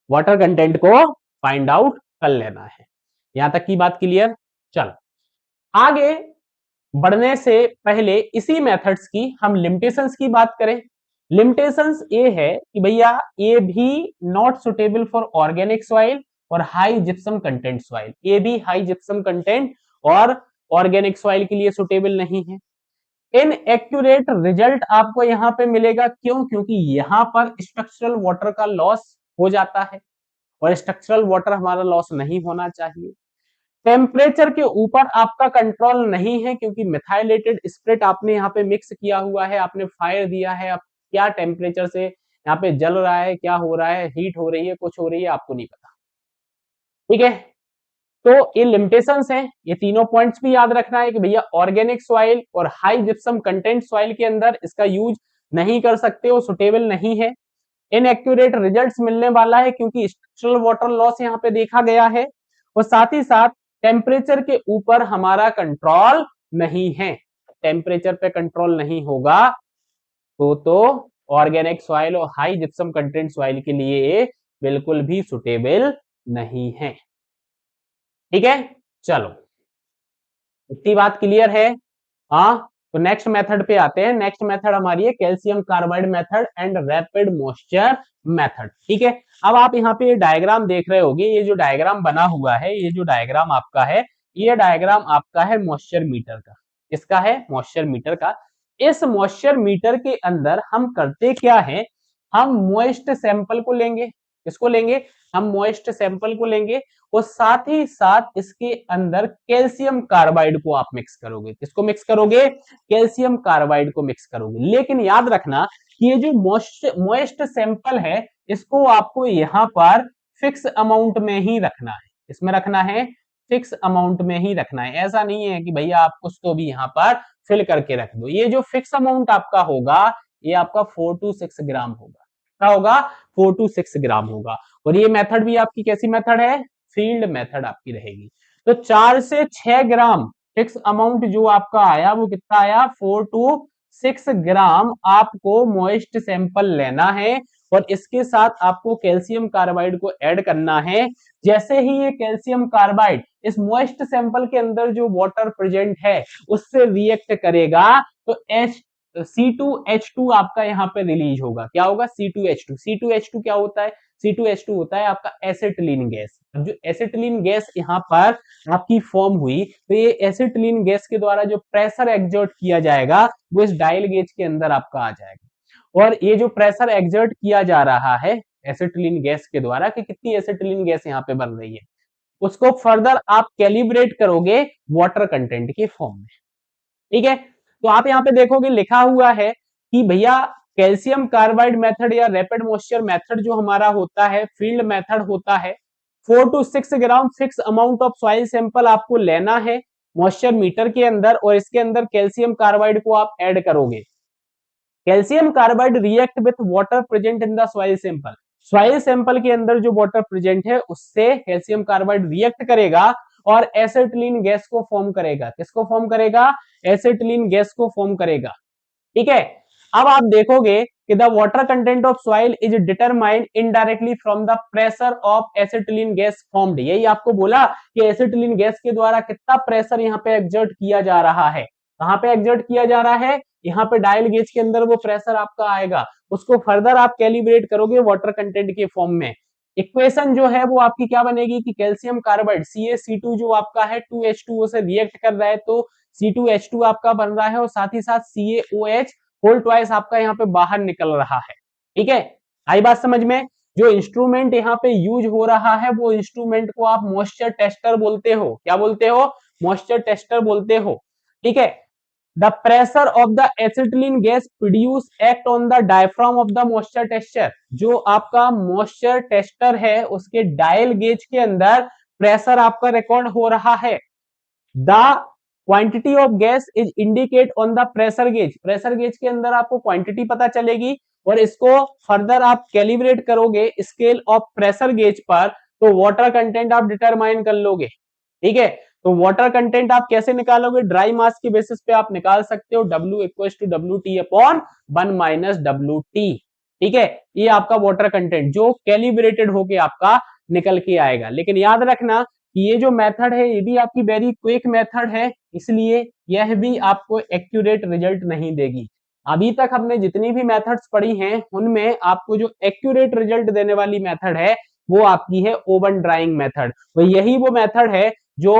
वाटर कंटेंट को फाइंड आउट कर लेना है। यहां तक की बात क्लियर। चलो आगे बढ़ने से पहले इसी मेथड्स की हम लिमिटेशंस की बात करें। लिमिटेशंस ये है कि भैया ये भी not suitable for organic soil और हाई जिप्सम कंटेंट सॉइल, ये भी हाई जिप्सम कंटेंट और ऑर्गेनिक सॉइल के लिए सुटेबल नहीं है। इन एक्यूरेट रिजल्ट आपको यहां पे मिलेगा, क्यों, क्योंकि यहां पर स्ट्रक्चरल वाटर का लॉस हो जाता है और स्ट्रक्चरल वाटर हमारा लॉस नहीं होना चाहिए। टेम्परेचर के ऊपर आपका कंट्रोल नहीं है क्योंकि मिथाइलेटेड स्पिरिट आपने यहाँ पे मिक्स किया हुआ है, आपने फायर दिया है, अब क्या टेम्परेचर से यहाँ पे जल रहा है, क्या हो रहा है, हीट हो रही है, कुछ हो रही है, आपको नहीं पता। ठीक है, तो ये लिमिटेशंस हैं, ये तीनों पॉइंट्स भी याद रखना है कि भैया ऑर्गेनिक सॉइल और हाई जिप्सम कंटेंट सॉइल के अंदर इसका यूज नहीं कर सकते, वो सुटेबल नहीं है। इनएक्यूरेट रिजल्ट्स मिलने वाला है क्योंकि स्ट्रक्चरल वाटर लॉस यहाँ पे देखा गया है और साथ ही साथ टेम्परेचर के ऊपर हमारा कंट्रोल नहीं है। टेम्परेचर पे कंट्रोल नहीं होगा तो ऑर्गेनिक सॉइल और हाई जिप्सम कंटेंट सॉइल के लिए बिल्कुल भी सुटेबल नहीं है। ठीक है, चलो इतनी बात क्लियर है। हाँ, तो नेक्स्ट मेथड पे आते हैं। नेक्स्ट मेथड हमारी है calcium carbide method and rapid moisture method. ठीक है, अब आप यहाँ पे ये डायग्राम देख रहे होंगे, ये जो डायग्राम बना हुआ है, ये जो डायग्राम आपका है, ये डायग्राम आपका है मॉइस्चर मीटर का। किसका है, मॉइस्चर मीटर का। इस मॉइस्चर मीटर के अंदर हम करते क्या है, हम मॉइस्ट सैंपल को लेंगे। किसको लेंगे, हम मॉइस्ट सैंपल को लेंगे और साथ ही साथ इसके अंदर कैल्शियम कार्बाइड को आप मिक्स करोगे। किसको मिक्स करोगे, कैल्शियम कार्बाइड को मिक्स करोगे। लेकिन याद रखना कि ये जो मॉइस्ट सैंपल है इसको आपको यहाँ पर फिक्स अमाउंट में ही रखना है। इसमें रखना है, फिक्स अमाउंट में ही रखना है। ऐसा नहीं है कि भैया आप कुछ तो भी यहाँ पर फिल करके रख दो। ये जो फिक्स अमाउंट आपका होगा ये आपका 4 to 6 ग्राम होगा। क्या होगा, 4 to 6 ग्राम होगा। और ये मेथड भी आपकी कैसी मेथड है, फील्ड मेथड आपकी रहेगी। तो 4 से 6 ग्राम फिक्स अमाउंट जो आपका आया वो कितना आया, 4 to 6 ग्राम आपको मॉइस्ट सैंपल लेना है और इसके साथ आपको कैल्शियम कार्बाइड को ऐड करना है। जैसे ही ये कैल्शियम कार्बाइड इस मॉइस्ट सैंपल के अंदर जो वाटर प्रेजेंट है उससे रिएक्ट करेगा तो C2H2 आपका यहाँ पे रिलीज होगा। क्या होगा, C2H2। C2H2 क्या होता है, C2H2 होता है आपका एसिटिलीन गैस। अब जो एसिटिलीन गैस यहाँ पर आपकी फॉर्म हुई तो ये एसिटिलीन गैस के द्वारा जो प्रेशर एक्सर्ट किया जाएगा वो इस डायल गेज के अंदर आपका आ जाएगा। और ये जो प्रेशर एक्सर्ट किया जा रहा है एसिटिलीन गैस के द्वारा कि कितनी एसिटिलीन गैस यहाँ पे बन रही है, उसको फर्दर आप कैलिब्रेट करोगे वाटर कंटेंट के फॉर्म में। ठीक है, तो आप यहाँ पे देखोगे लिखा हुआ है कि भैया कैल्शियम कार्बाइड मेथड या रैपिड मॉइस्चर मेथड जो हमारा होता है फील्ड मेथड होता है, 4 to 6 gram fix amount of soil sample आपको लेना है मॉइस्चर मीटर के अंदर और इसके अंदर कैल्शियम कार्बाइड को आप ऐड करोगे। Calcium carbide react with water present in the soil sample. Soil sample के अंदर जो वाटर प्रेजेंट है उससे कैल्शियम कार्बाइड रिएक्ट करेगा और एसिटिलीन गैस को फॉर्म करेगा। किसको फॉर्म करेगा, एसिटिलीन गैस को फॉर्म करेगा। ठीक है, अब आप देखोगे कि the water content of soil is determined indirectly from the pressure of acetylene gas formed. यही आपको बोला कि एसिटिलीन गैस के द्वारा कितना प्रेशर यहाँ पे एक्सर्ट किया जा रहा है। कहां पे एक्सर्ट किया जा रहा है, यहाँ पे डायल गेज के अंदर वो प्रेशर आपका आएगा, उसको फर्दर आप कैलिब्रेट करोगे वाटर कंटेंट के फॉर्म में। इक्वेशन जो है वो आपकी क्या बनेगी कि कैल्शियम कार्बाइड CaC2 जो आपका है 2H2O से रिएक्ट कर रहा है तो C2H2 आपका बन रहा है और साथ ही साथ CaOH होल ट्वाइस आपका यहाँ पे बाहर निकल रहा है। ठीक है, आई बात समझ में। जो इंस्ट्रूमेंट यहाँ पे यूज हो रहा है वो इंस्ट्रूमेंट को आप मॉइस्चर टेस्टर बोलते हो। क्या बोलते हो, मॉइस्चर टेस्टर बोलते हो। ठीक है, the pressure of the acetylene gas produce act on the diaphragm of the moisture tester. जो आपका मॉइस्चर टेस्टर है उसके डायल गेज के अंदर प्रेशर आपका रिकॉर्ड हो रहा है। The quantity of gas is indicate on the pressure gauge. Pressure gauge के अंदर आपको क्वांटिटी पता चलेगी और इसको फर्दर आप कैलिब्रेट करोगे स्केल ऑफ प्रेशर गेज पर, तो वाटर कंटेंट आप डिटरमाइन कर लोगे। ठीक है, तो वाटर कंटेंट आप कैसे निकालोगे? ड्राई मास के बेसिस पे आप निकाल सकते हो, W equals to W T upon 1 minus W T. ठीक है, ये आपका वाटर कंटेंट जो कैलिब्रेटेड होके आपका निकल के आएगा। लेकिन याद रखना कि ये जो मेथड है ये भी आपकी वेरी क्विक मेथड है, इसलिए यह भी आपको एक्यूरेट रिजल्ट नहीं देगी। अभी तक हमने जितनी भी मेथड्स पढ़ी हैं उनमें आपको जो एक्यूरेट रिजल्ट देने वाली मेथड है वो आपकी है ओवन ड्राइंग मेथड। तो यही वो मेथड है जो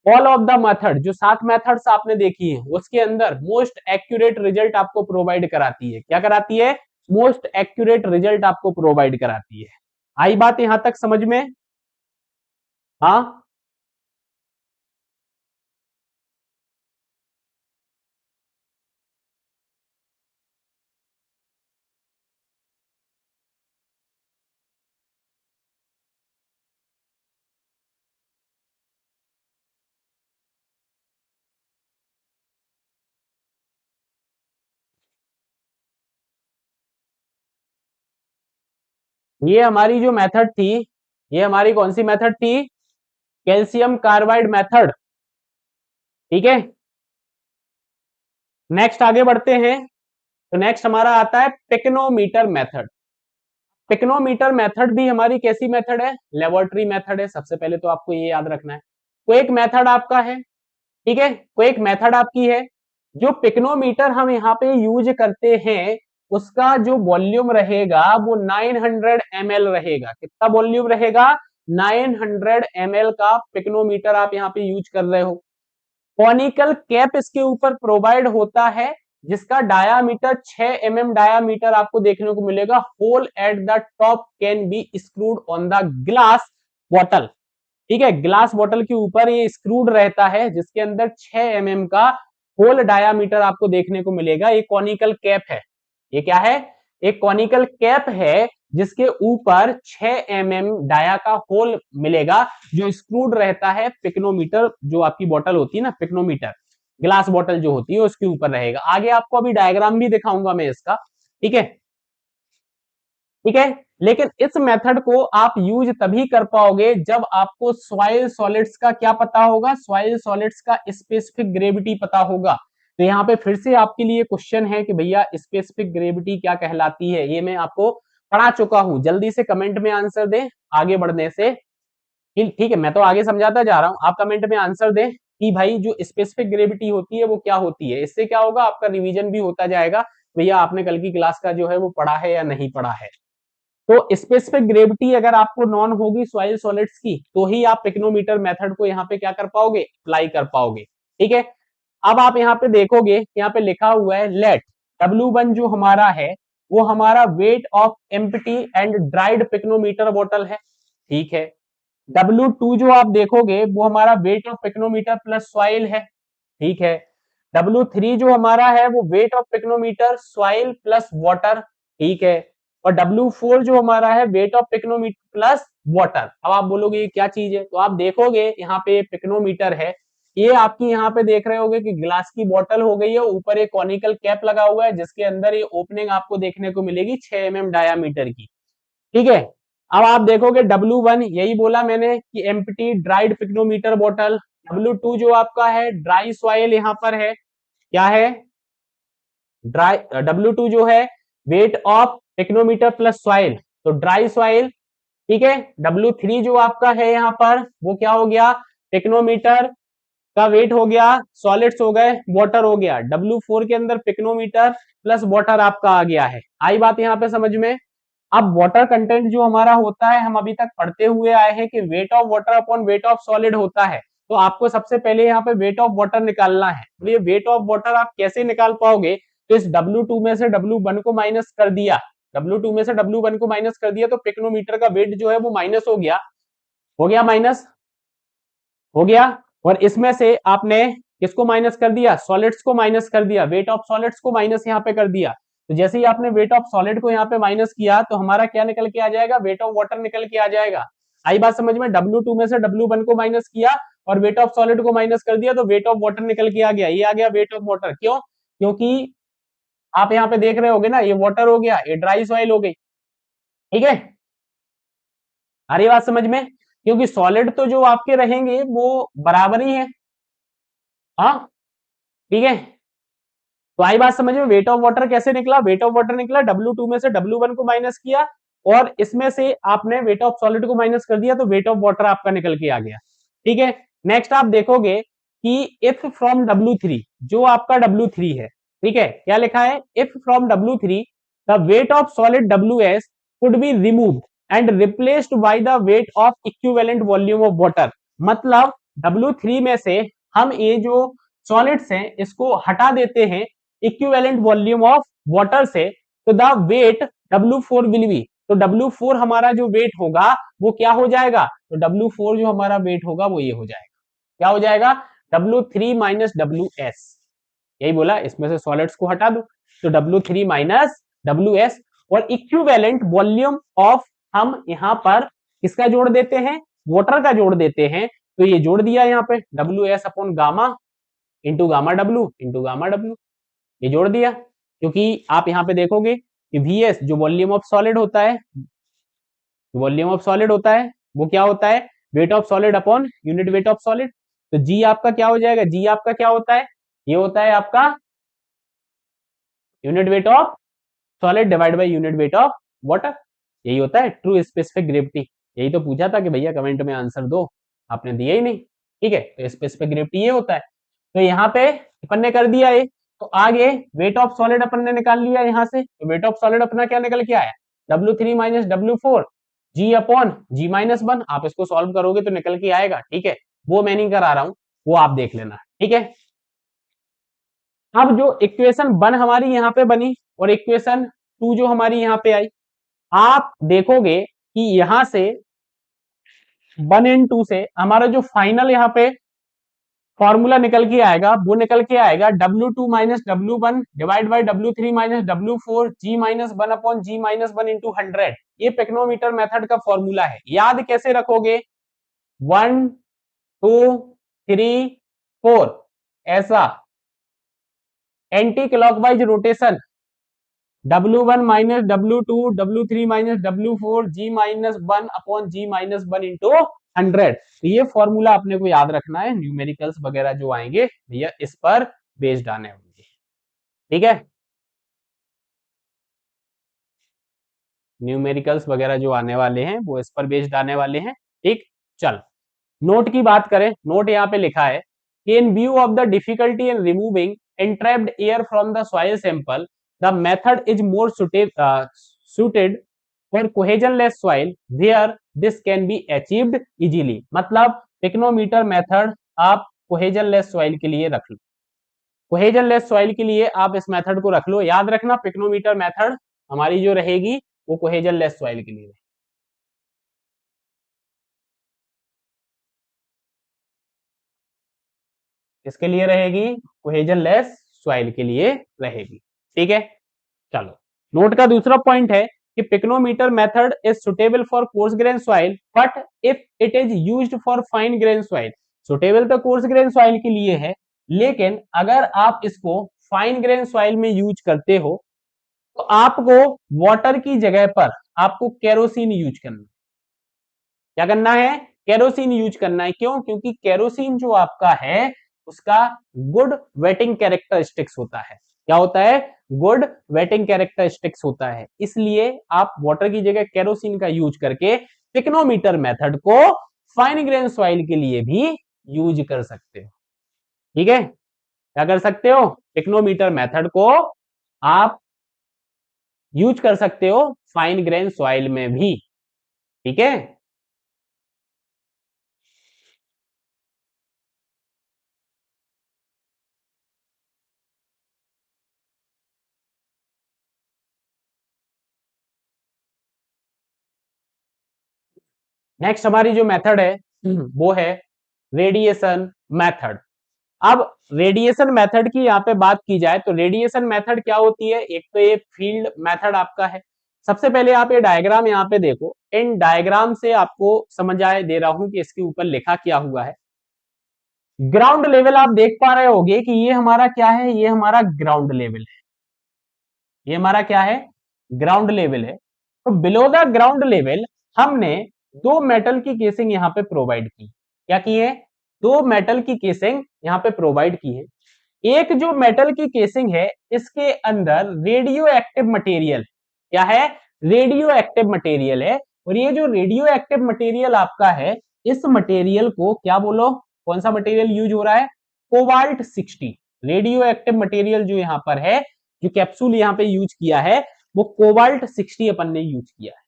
ऑल ऑफ द मेथड, जो 7 मेथड्स आपने देखी है उसके अंदर मोस्ट एक्यूरेट रिजल्ट आपको प्रोवाइड कराती है। क्या कराती है? मोस्ट एक्यूरेट रिजल्ट आपको प्रोवाइड कराती है। आई बात यहां तक समझ में? हाँ, ये हमारी जो मेथड थी, ये हमारी कौन सी मेथड थी? Calcium carbide method. ठीक है, नेक्स्ट आगे बढ़ते हैं। तो नेक्स्ट हमारा आता है पिक्नोमीटर मेथड। पिक्नोमीटर मेथड भी हमारी कैसी मेथड है? लेबोरेटरी मेथड है। सबसे पहले तो आपको ये याद रखना है, क्विक मेथड आपका है। ठीक है, क्विक मेथड आपकी है। जो पिक्नोमीटर हम यहाँ पे यूज करते हैं उसका जो वॉल्यूम रहेगा वो 900 ml रहेगा। कितना वॉल्यूम रहेगा? 900 ml का पिक्नोमीटर आप यहाँ पे यूज कर रहे हो। कॉनिकल कैप इसके ऊपर प्रोवाइड होता है जिसका डायामीटर 6 mm डायामीटर आपको देखने को मिलेगा। Hole at the top can be screwed on the glass bottle. ठीक है, ग्लास बॉटल के ऊपर ये स्क्रूड रहता है जिसके अंदर 6 mm का होल डायामीटर आपको देखने को मिलेगा। ये कॉनिकल कैप है। ये क्या है? एक कॉनिकल कैप है जिसके ऊपर 6 mm डाया का होल मिलेगा जो स्क्रूड रहता है। पिक्नोमीटर जो आपकी बॉटल होती है ना, पिक्नोमीटर ग्लास बॉटल जो होती है उसके ऊपर रहेगा। आगे आपको अभी डायग्राम भी दिखाऊंगा मैं इसका। ठीक है, ठीक है, लेकिन इस मेथड को आप यूज तभी कर पाओगे जब आपको सॉइल सॉलिड्स का क्या पता होगा? सॉइल सॉलिड्स का स्पेसिफिक ग्रेविटी पता होगा। तो यहाँ पे फिर से आपके लिए क्वेश्चन है कि भैया स्पेसिफिक ग्रेविटी क्या कहलाती है? ये मैं आपको पढ़ा चुका हूं, जल्दी से कमेंट में आंसर दें आगे बढ़ने से। ठीक है, मैं तो आगे समझाता जा रहा हूं, आप कमेंट में आंसर दें कि भाई जो स्पेसिफिक ग्रेविटी होती है वो क्या होती है। इससे क्या होगा? आपका रिवीजन भी होता जाएगा, भैया आपने कल की क्लास का जो है वो पढ़ा है या नहीं पढ़ा है। तो स्पेसिफिक ग्रेविटी अगर आपको नॉन होगी सॉइल सॉलिड्स की तो ही आप पिक्नोमीटर मेथड को यहाँ पे क्या कर पाओगे? अप्लाई कर पाओगे। ठीक है, अब आप यहाँ पे देखोगे यहाँ पे लिखा हुआ है लेट W1 जो हमारा है वो हमारा weight of empty and dried pycnometer bottle है। ठीक है, W2 जो आप देखोगे वो हमारा weight of pycnometer plus soil है। ठीक है, W3 जो हमारा है वो weight of pycnometer soil plus water. ठीक है, और W4 जो हमारा है weight of pycnometer plus water. अब आप बोलोगे ये क्या चीज है? तो आप देखोगे यहाँ पे पिक्नोमीटर है, ये आपकी यहाँ पे देख रहे होगे कि ग्लास की बोतल हो गई है, ऊपर एक कॉनिकल कैप लगा हुआ है जिसके अंदर ये ओपनिंग आपको देखने को मिलेगी 6 mm डायामीटर की। ठीक है, अब आप देखोगे W1 यही बोला मैंने कि empty dried pycnometer bottle. W2 जो आपका है ड्राई सॉइल यहाँ पर है। क्या है? ड्राई। W2 जो है weight of pycnometer plus soil, तो ड्राई सॉइल। ठीक है, W3 जो आपका है यहाँ पर वो क्या हो गया? पिक्नोमीटर का वेट हो गया, सॉलिड्स हो गए, वाटर हो गया। W4 के अंदर पिक्नोमीटर प्लस वाटर आपका आ गया है। आई बात यहाँ पे समझ में? अब वाटर कंटेंट जो हमारा होता है हम अभी तक पढ़ते हुए आए हैं कि wait of water upon weight of solid होता है। तो आपको सबसे पहले यहाँ पे वेट ऑफ वाटर निकालना है। तो ये वेट ऑफ वाटर आप कैसे निकाल पाओगे? तो इस W2 में से W1 को माइनस कर दिया, W2 में से W1 को माइनस कर दिया तो पिक्नोमीटर का वेट जो है वो माइनस हो गया माइनस हो गया। और इसमें से आपने किसको माइनस कर दिया, सॉलिड्स को माइनस कर दिया, वेट ऑफ सॉलिड्स को माइनस यहाँ पे कर दिया। तो जैसे ही आपने वेट ऑफ सॉलिड को यहाँ पे माइनस किया तो हमारा क्या निकल के आ जाएगा, वेट ऑफ वाटर निकल के आ जाएगा। आई बात समझ में, W2 में से W1 को माइनस किया और वेट ऑफ सॉलिड को माइनस कर दिया तो वेट ऑफ वाटर निकल के आ गया, ये आ गया वेट ऑफ वाटर। क्यों, क्योंकि आप यहाँ पे देख रहे होगे ना, ये वाटर हो गया, ये ड्राई सॉइल हो गई, ठीक है। आ रही बात समझ में, क्योंकि सॉलिड तो जो आपके रहेंगे वो बराबर ही है, हाँ, ठीक है। तो आई बात समझ में, वेट ऑफ वाटर कैसे निकला, वेट ऑफ वाटर निकला W2 में से W1 को माइनस किया और इसमें से आपने वेट ऑफ सॉलिड को माइनस कर दिया तो वेट ऑफ वाटर आपका निकल के आ गया, ठीक है। नेक्स्ट आप देखोगे कि इफ फ्रॉम W3, जो आपका W3 है, ठीक है, क्या लिखा है, if from W3 the weight of solid WS could be removed and replaced by the weight of equivalent volume of water. मतलब W3 में से हम ये जो सॉलिड्स हैं इसको हटा देते हैं इक्विवेलेंट वॉल्यूम ऑफ वाटर से, तो the wait W4 will be, तो W4 हमारा जो वेट होगा वो क्या हो जाएगा, तो W4 जो हमारा वेट होगा वो ये हो जाएगा, क्या हो जाएगा, W3 माइनस WS। यही बोला, इसमें से सॉलिड्स को हटा दो तो W3 माइनस WS, और इक्विवेलेंट वॉल्यूम ऑफ हम यहां पर किसका जोड़ देते हैं, वाटर का जोड़ देते हैं। तो ये जोड़ दिया यहाँ पे WS upon gamma into gamma W into gamma W, ये जोड़ दिया। क्योंकि आप यहाँ पे देखोगे कि VS जो वॉल्यूम ऑफ सॉलिड होता है, वॉल्यूम ऑफ सॉलिड होता है वो क्या होता है, weight of solid upon unit weight of solid. तो जी आपका क्या हो जाएगा, जी आपका क्या होता है, ये होता है आपका unit weight of solid divide by unit weight of water, यही होता है ट्रू स्पेसिफिक ग्रेविटी। यही तो पूछा था कि भैया कमेंट में आंसर दो, आपने दिया ही नहीं, ठीक है। तो स्पेसिफिक ग्रेविटी ये होता है। तो यहाँ पे अपन ने कर दिया ये, तो आगे वेट ऑफ सॉलिड अपन ने निकाल लिया यहाँ से, तो वेट ऑफ सॉलिड अपना क्या निकल के आया, W3 माइनस W4 जी अपॉन जी माइनस 1। आप इसको सॉल्व करोगे तो निकल के आएगा, ठीक है, वो मैं नहीं करा रहा हूं, वो आप देख लेना, ठीक है। अब जो इक्वेशन 1 हमारी यहाँ पे बनी और इक्वेशन 2 जो हमारी यहाँ पे आई, आप देखोगे कि यहां से 1 एंड 2 से हमारा जो फाइनल यहाँ पे फॉर्मूला निकल के आएगा वो निकल के आएगा W2 minus W1 divide by W3 minus W4 G minus 1 upon G minus 1 into 100। ये पिक्नोमीटर मेथड का फॉर्मूला है। याद कैसे रखोगे, 1 2 3 4 ऐसा anti clockwise rotation, W1 minus W2 W3 minus W4 G minus 1 upon G minus 1 into 100। तो ये फॉर्मूला अपने को याद रखना है, न्यूमेरिकल्स वगैरह जो आएंगे भैया इस पर बेस्ड आने होंगे, ठीक है। न्यूमेरिकल्स वगैरह जो आने वाले हैं वो इस पर बेस्ड आने वाले हैं, ठीक। चल नोट की बात करें, नोट यहाँ पे लिखा है कि इन view of the difficulty in removing entrapped air from the soil sample, the method is more suited for cohesionless soil where this can be achieved easily। मतलब पिक्नोमीटर मेथड आप कोहेजनलेस सॉइल के लिए रख लो, कोहेजनलेस सॉइल के लिए आप इस मेथड को रख लो। याद रखना पिक्नोमीटर मेथड हमारी जो रहेगी वो कोहेजनलेस सॉइल के लिए, इसके लिए रहेगी, कोहेजनलेस सॉइल के लिए रहेगी, ठीक है। चलो नोट का दूसरा पॉइंट है कि pycnometer method is suitable for coarse grain soil but if it is used for fine grain soil. Suitable तो कोर्स ग्रेन सॉइल के लिए है, लेकिन अगर आप इसको फाइन ग्रेन सॉइल में यूज करते हो तो आपको वाटर की जगह पर आपको केरोसिन यूज करना है। क्या करना है, केरोसिन यूज करना है। क्यों, क्योंकि केरोसिन जो आपका है उसका गुड वेटिंग कैरेक्टरिस्टिक्स होता है। क्या होता है, गुड वेटिंग कैरेक्टरिस्टिक्स होता है। इसलिए आप वाटर की जगह केरोसिन का यूज करके पिक्नोमीटर मेथड को फाइन ग्रेन सॉइल के लिए भी यूज कर सकते हो, ठीक है। क्या कर सकते हो, पिक्नोमीटर मेथड को आप यूज कर सकते हो फाइन ग्रेन सॉइल में भी, ठीक है। नेक्स्ट हमारी जो मेथड है वो है रेडिएशन मेथड। अब रेडिएशन मेथड की यहाँ पे बात की जाए तो रेडिएशन मेथड क्या होती है, एक तो ये फील्ड मेथड आपका है। सबसे पहले आप ये डायग्राम यहाँ पे देखो, इन डायग्राम से आपको समझ आए दे रहा हूं कि इसके ऊपर लिखा क्या हुआ है। ग्राउंड लेवल आप देख पा रहे होगे कि ये हमारा क्या है, ये हमारा ग्राउंड लेवल है। ये हमारा क्या है, ग्राउंड लेवल है। तो बिलो द ग्राउंड लेवल हमने दो मेटल की केसिंग यहाँ पे प्रोवाइड की। क्या की है, दो मेटल की केसिंग यहाँ पे प्रोवाइड की है। एक जो मेटल की केसिंग है इसके अंदर रेडियो एक्टिव मटेरियल क्या है, रेडियो एक्टिव मटेरियल है। और ये जो रेडियो एक्टिव मटेरियल आपका है, इस मटेरियल को क्या बोलो, कौन सा मटेरियल यूज हो रहा है, कोबाल्ट 60। रेडियो एक्टिव मटेरियल जो यहाँ पर है, जो कैप्सूल यहाँ पे यूज किया है, वो कोबाल्ट 60 अपन ने यूज किया है।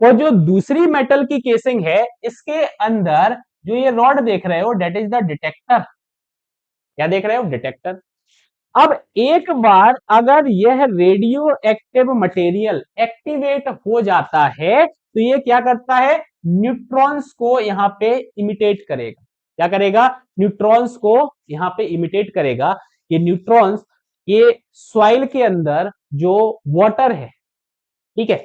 और जो दूसरी मेटल की केसिंग है, इसके अंदर जो ये रॉड देख रहे हो, डेट इज द डिटेक्टर। क्या देख रहे हो, डिटेक्टर। अब एक बार अगर यह रेडियो एक्टिव मटेरियल एक्टिवेट हो जाता है तो ये क्या करता है, न्यूट्रॉन्स को यहां पे इमिटेट करेगा। क्या करेगा, न्यूट्रॉन्स को यहां पे इमिटेट करेगा। ये न्यूट्रॉन्स ये सॉइल के अंदर जो वाटर है, ठीक है,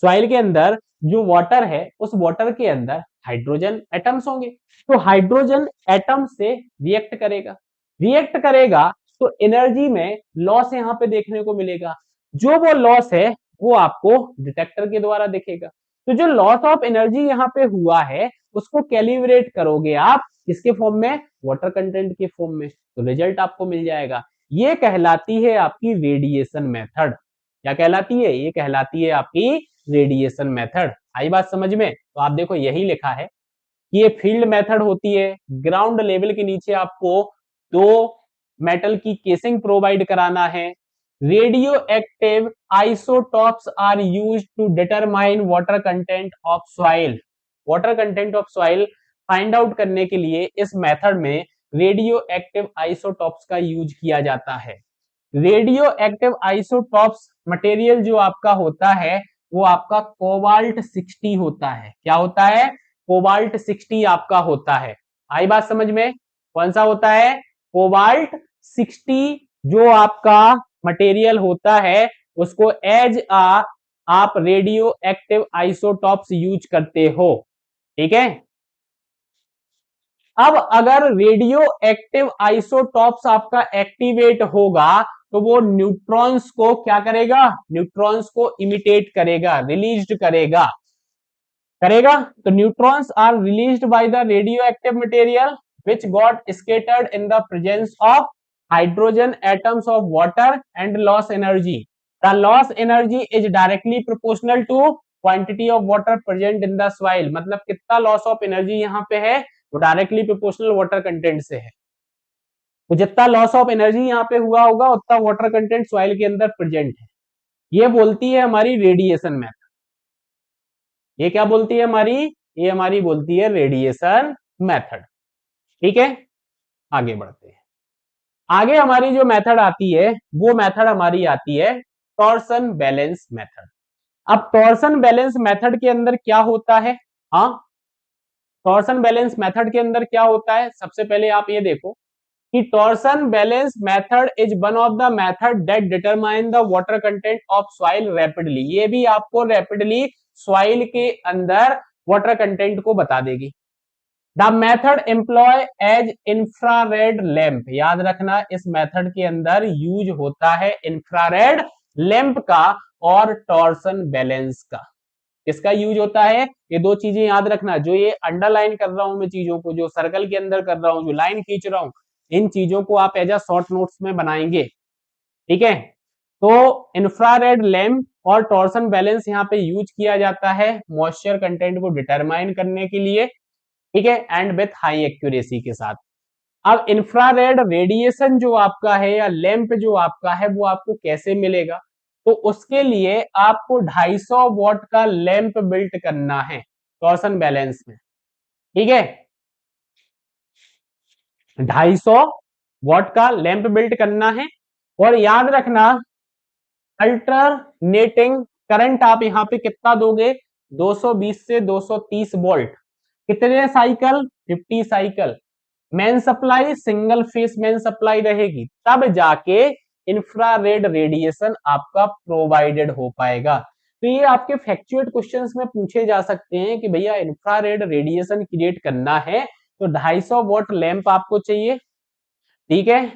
सॉइल के अंदर जो वाटर है, उस वाटर के अंदर हाइड्रोजन एटम्स होंगे। तो हाइड्रोजन एटम से रिएक्ट करेगा, रिएक्ट करेगा तो एनर्जी में लॉस यहां पे देखने को मिलेगा। जो वो लॉस है वो आपको डिटेक्टर के द्वारा दिखेगा। तो जो लॉस ऑफ एनर्जी यहाँ पे हुआ है उसको कैलिब्रेट करोगे आप किसके फॉर्म में, वाटर कंटेंट के फॉर्म में, तो रिजल्ट आपको मिल जाएगा। ये कहलाती है आपकी रेडिएशन मेथड। क्या कहलाती है, ये कहलाती है आपकी रेडिएशन मेथड। आई बात समझ में। तो आप देखो यही लिखा है कि ये फील्ड मेथड होती है। ग्राउंड लेवल के नीचे आपको दो मेटल की केसिंग प्रोवाइड कराना है। Radioactive isotopes are used to determine water content of soil. Water content of soil find out करने के लिए इस मेथड में रेडियो एक्टिव आइसोटॉप्स का यूज किया जाता है। रेडियो एक्टिव आइसोटॉप्स मटेरियल जो आपका होता है वो आपका कोबाल्ट 60 होता है। क्या होता है, कोबाल्ट 60 आपका होता है। आई बात समझ में, कौन सा होता है, कोबाल्ट 60 जो आपका मटेरियल होता है उसको एज आप रेडियो एक्टिव आइसोटॉप्स यूज करते हो। ठीक है। अब अगर रेडियो एक्टिव आइसोटॉप्स आपका एक्टिवेट होगा तो वो न्यूट्रॉन्स को क्या करेगा, न्यूट्रॉन्स को इमिटेट करेगा, रिलीज करेगा, करेगा। तो neutrons are released by the radioactive material which got scattered in the presence of hydrogen atoms of water and loss energy. The loss energy is directly proportional to quantity of water present in the soil. मतलब कितना लॉस ऑफ एनर्जी यहाँ पे है, वो डायरेक्टली प्रोपोर्शनल वाटर कंटेंट से है। तो जितना लॉस ऑफ एनर्जी यहाँ पे हुआ होगा उतना वाटर कंटेंट सॉइल के अंदर प्रेजेंट है। ये बोलती है हमारी रेडिएशन मेथड। ये क्या बोलती है हमारी, ये हमारी बोलती है रेडिएशन मेथड। ठीक है, आगे बढ़ते हैं। आगे हमारी जो मेथड आती है वो मेथड हमारी आती है टॉर्सन बैलेंस मेथड। अब टॉर्सन बैलेंस मेथड के अंदर क्या होता है, हाँ, टॉर्सन बैलेंस मेथड के अंदर क्या होता है, सबसे पहले आप ये देखो कि torsion balance method is one of the method that determine the water content of soil rapidly. ये भी आपको रैपिडली सॉइल के अंदर वाटर कंटेंट को बता देगी। The method employ as infrared lamp. याद रखना इस मेथड के अंदर यूज होता है इंफ्रारेड लैंप का और टॉर्सन बैलेंस का। किसका यूज होता है, ये दो चीजें याद रखना। जो ये अंडरलाइन कर रहा हूं मैं चीजों को, जो सर्कल के अंदर कर रहा हूं, जो लाइन खींच रहा हूं, इन चीजों को आप एज अ शॉर्ट नोट्स में बनाएंगे। ठीक है। तो इंफ्रारेड लैंप और टॉर्सन बैलेंस यहाँ पे यूज किया जाता है मॉइस्चर कंटेंट को डिटरमाइन करने के लिए। ठीक है, एंड विथ हाई एक्यूरेसी के साथ। अब इंफ्रारेड रेडिएशन जो आपका है या लैंप जो आपका है वो आपको कैसे मिलेगा, तो उसके लिए आपको 250 वॉट का लैंप बिल्ट करना है टॉर्सन बैलेंस में। ठीक है, 250 वॉट का लैंप बिल्ट करना है। और याद रखना अल्टरनेटिंग करंट आप यहां पे कितना दोगे, 220 से 230 वोल्ट। कितने cycle, 50 cycle. Main supply single phase main supply रहेगी, तब जाके इंफ्रारेड रेडिएशन आपका प्रोवाइडेड हो पाएगा। तो ये आपके फैक्चुएट क्वेश्चंस में पूछे जा सकते हैं कि भैया इंफ्रारेड रेडिएशन क्रिएट करना है तो 250 वॉट लैंप आपको चाहिए, ठीक है।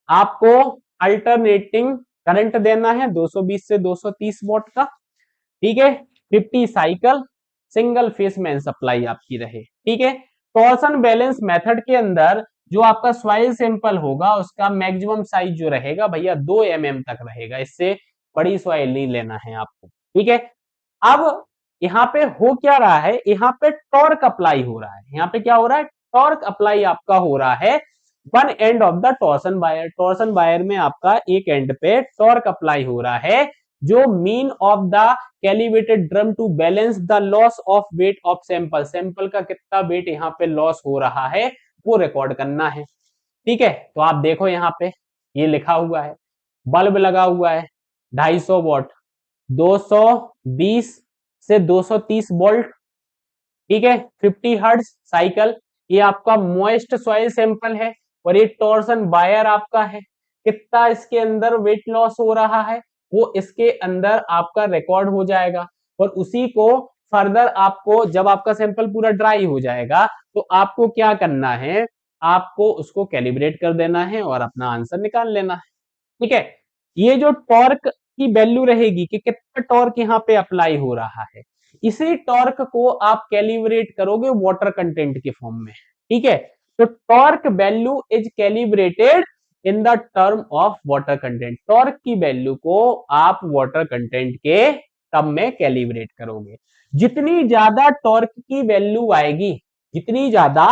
आपको अल्टरनेटिंग करंट देना है 220 से 230 वॉट का, ठीक है। 50 cycle single phase main supply आपकी रहे, ठीक है। टॉर्सन बैलेंस मेथड के अंदर जो आपका सॉइल सैंपल होगा उसका मैक्सिमम साइज जो रहेगा भैया 2 mm तक रहेगा, इससे बड़ी सॉइल नहीं लेना है आपको, ठीक है। अब यहाँ पे हो क्या रहा है, यहाँ पे टॉर्क अप्लाई हो रहा है, यहाँ पे क्या हो रहा है, टॉर्क अप्लाई आपका हो रहा है one end of the torsion wire. Torsion wire में आपका एक एंड पे टॉर्क अप्लाई हो रहा है जो mean of the calibrated drum to balance the loss of weight of sample, sample का कितना वेट यहाँ पे लॉस हो रहा है वो रिकॉर्ड करना है, ठीक है। तो आप देखो यहाँ पे ये लिखा हुआ है, बल्ब लगा हुआ है 250 वॉट, 220 से 230 वोल्ट, ठीक है। 50 हर्ट्ज साइकिल, ये आपका मॉइस्ट सॉइल सैंपल है और ये टॉर्सन वायर आपका है। कितना इसके अंदर वेट लॉस हो रहा है वो इसके अंदर आपका रिकॉर्ड हो जाएगा और उसी को फर्दर आपको जब आपका सैंपल पूरा ड्राई हो जाएगा तो आपको क्या करना है, आपको उसको कैलिब्रेट कर देना है और अपना आंसर निकाल लेना है, ठीक है। ये जो टॉर्क की वैल्यू रहेगी कि कितना टॉर्क यहाँ पे अप्लाई हो रहा है, इसी टॉर्क को आप कैलिब्रेट करोगे वाटर कंटेंट के फॉर्म में, ठीक है। तो torque value is calibrated in the term of water content, torque की वैल्यू को आप वाटर कंटेंट के टर्म में कैलिब्रेट करोगे। जितनी ज्यादा टॉर्क की वैल्यू आएगी, जितनी ज्यादा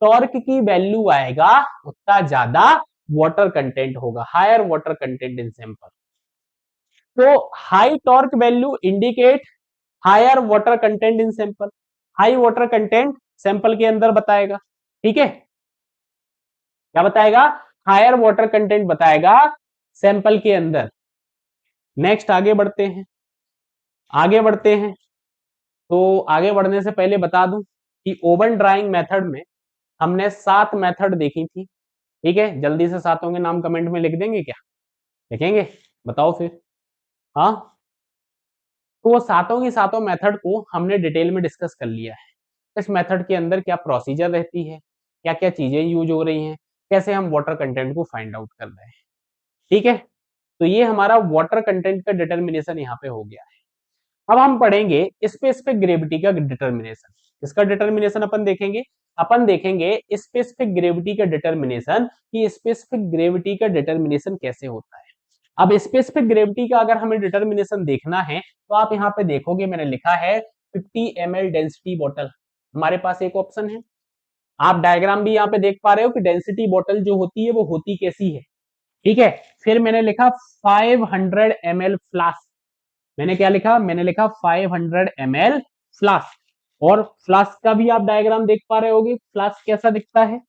टॉर्क की वैल्यू आएगा उतना ज्यादा वाटर कंटेंट होगा, higher water content in sample. तो high torque value indicate higher water content in sample, high water content sample के अंदर बताएगा, ठीक है। क्या बताएगा, हायर वाटर कंटेंट बताएगा सैंपल के अंदर। नेक्स्ट आगे बढ़ते हैं, आगे बढ़ते हैं। तो आगे बढ़ने से पहले बता दूं कि ओवन ड्राइंग मेथड में हमने 7 मेथड देखी थी, ठीक है। जल्दी से सातों के नाम कमेंट में लिख देंगे क्या, लिखेंगे, बताओ फिर। हाँ, तो वो सातों की सातों मेथड को हमने डिटेल में डिस्कस कर लिया है। इस मेथड के अंदर क्या प्रोसीजर रहती है, क्या क्या चीजें यूज हो रही हैं, कैसे हम वाटर कंटेंट को फाइंड आउट कर रहे हैं, ठीक है। तो ये हमारा वाटर कंटेंट का डिटर्मिनेशन यहाँ पे हो गया है। अब हम पढ़ेंगे स्पेसिफिक ग्रेविटी का डिटर्मिनेशन। इसका डिटर्मिनेशन अपन देखेंगे, अपन देखेंगे स्पेसिफिक ग्रेविटी का डिटर्मिनेशन कि स्पेसिफिक ग्रेविटी का डिटर्मिनेशन कैसे होता है। अब स्पेसिफिक ग्रेविटी का अगर हमें डिटर्मिनेशन देखना है तो आप यहाँ पे देखोगे मैंने लिखा है 50 ml डेंसिटी बॉटल, हमारे पास एक ऑप्शन है। आप डायग्राम भी यहाँ पे देख पा रहे हो कि डेंसिटी बॉटल जो होती है वो होती कैसी है, ठीक है। फिर मैंने लिखा 500 ml फ्लास्क, मैंने क्या लिखा, मैंने लिखा 500 ml फ्लास्क, और फ्लास्क का भी आप डायग्राम देख पा रहे होगे फ्लास्क कैसा दिखता है,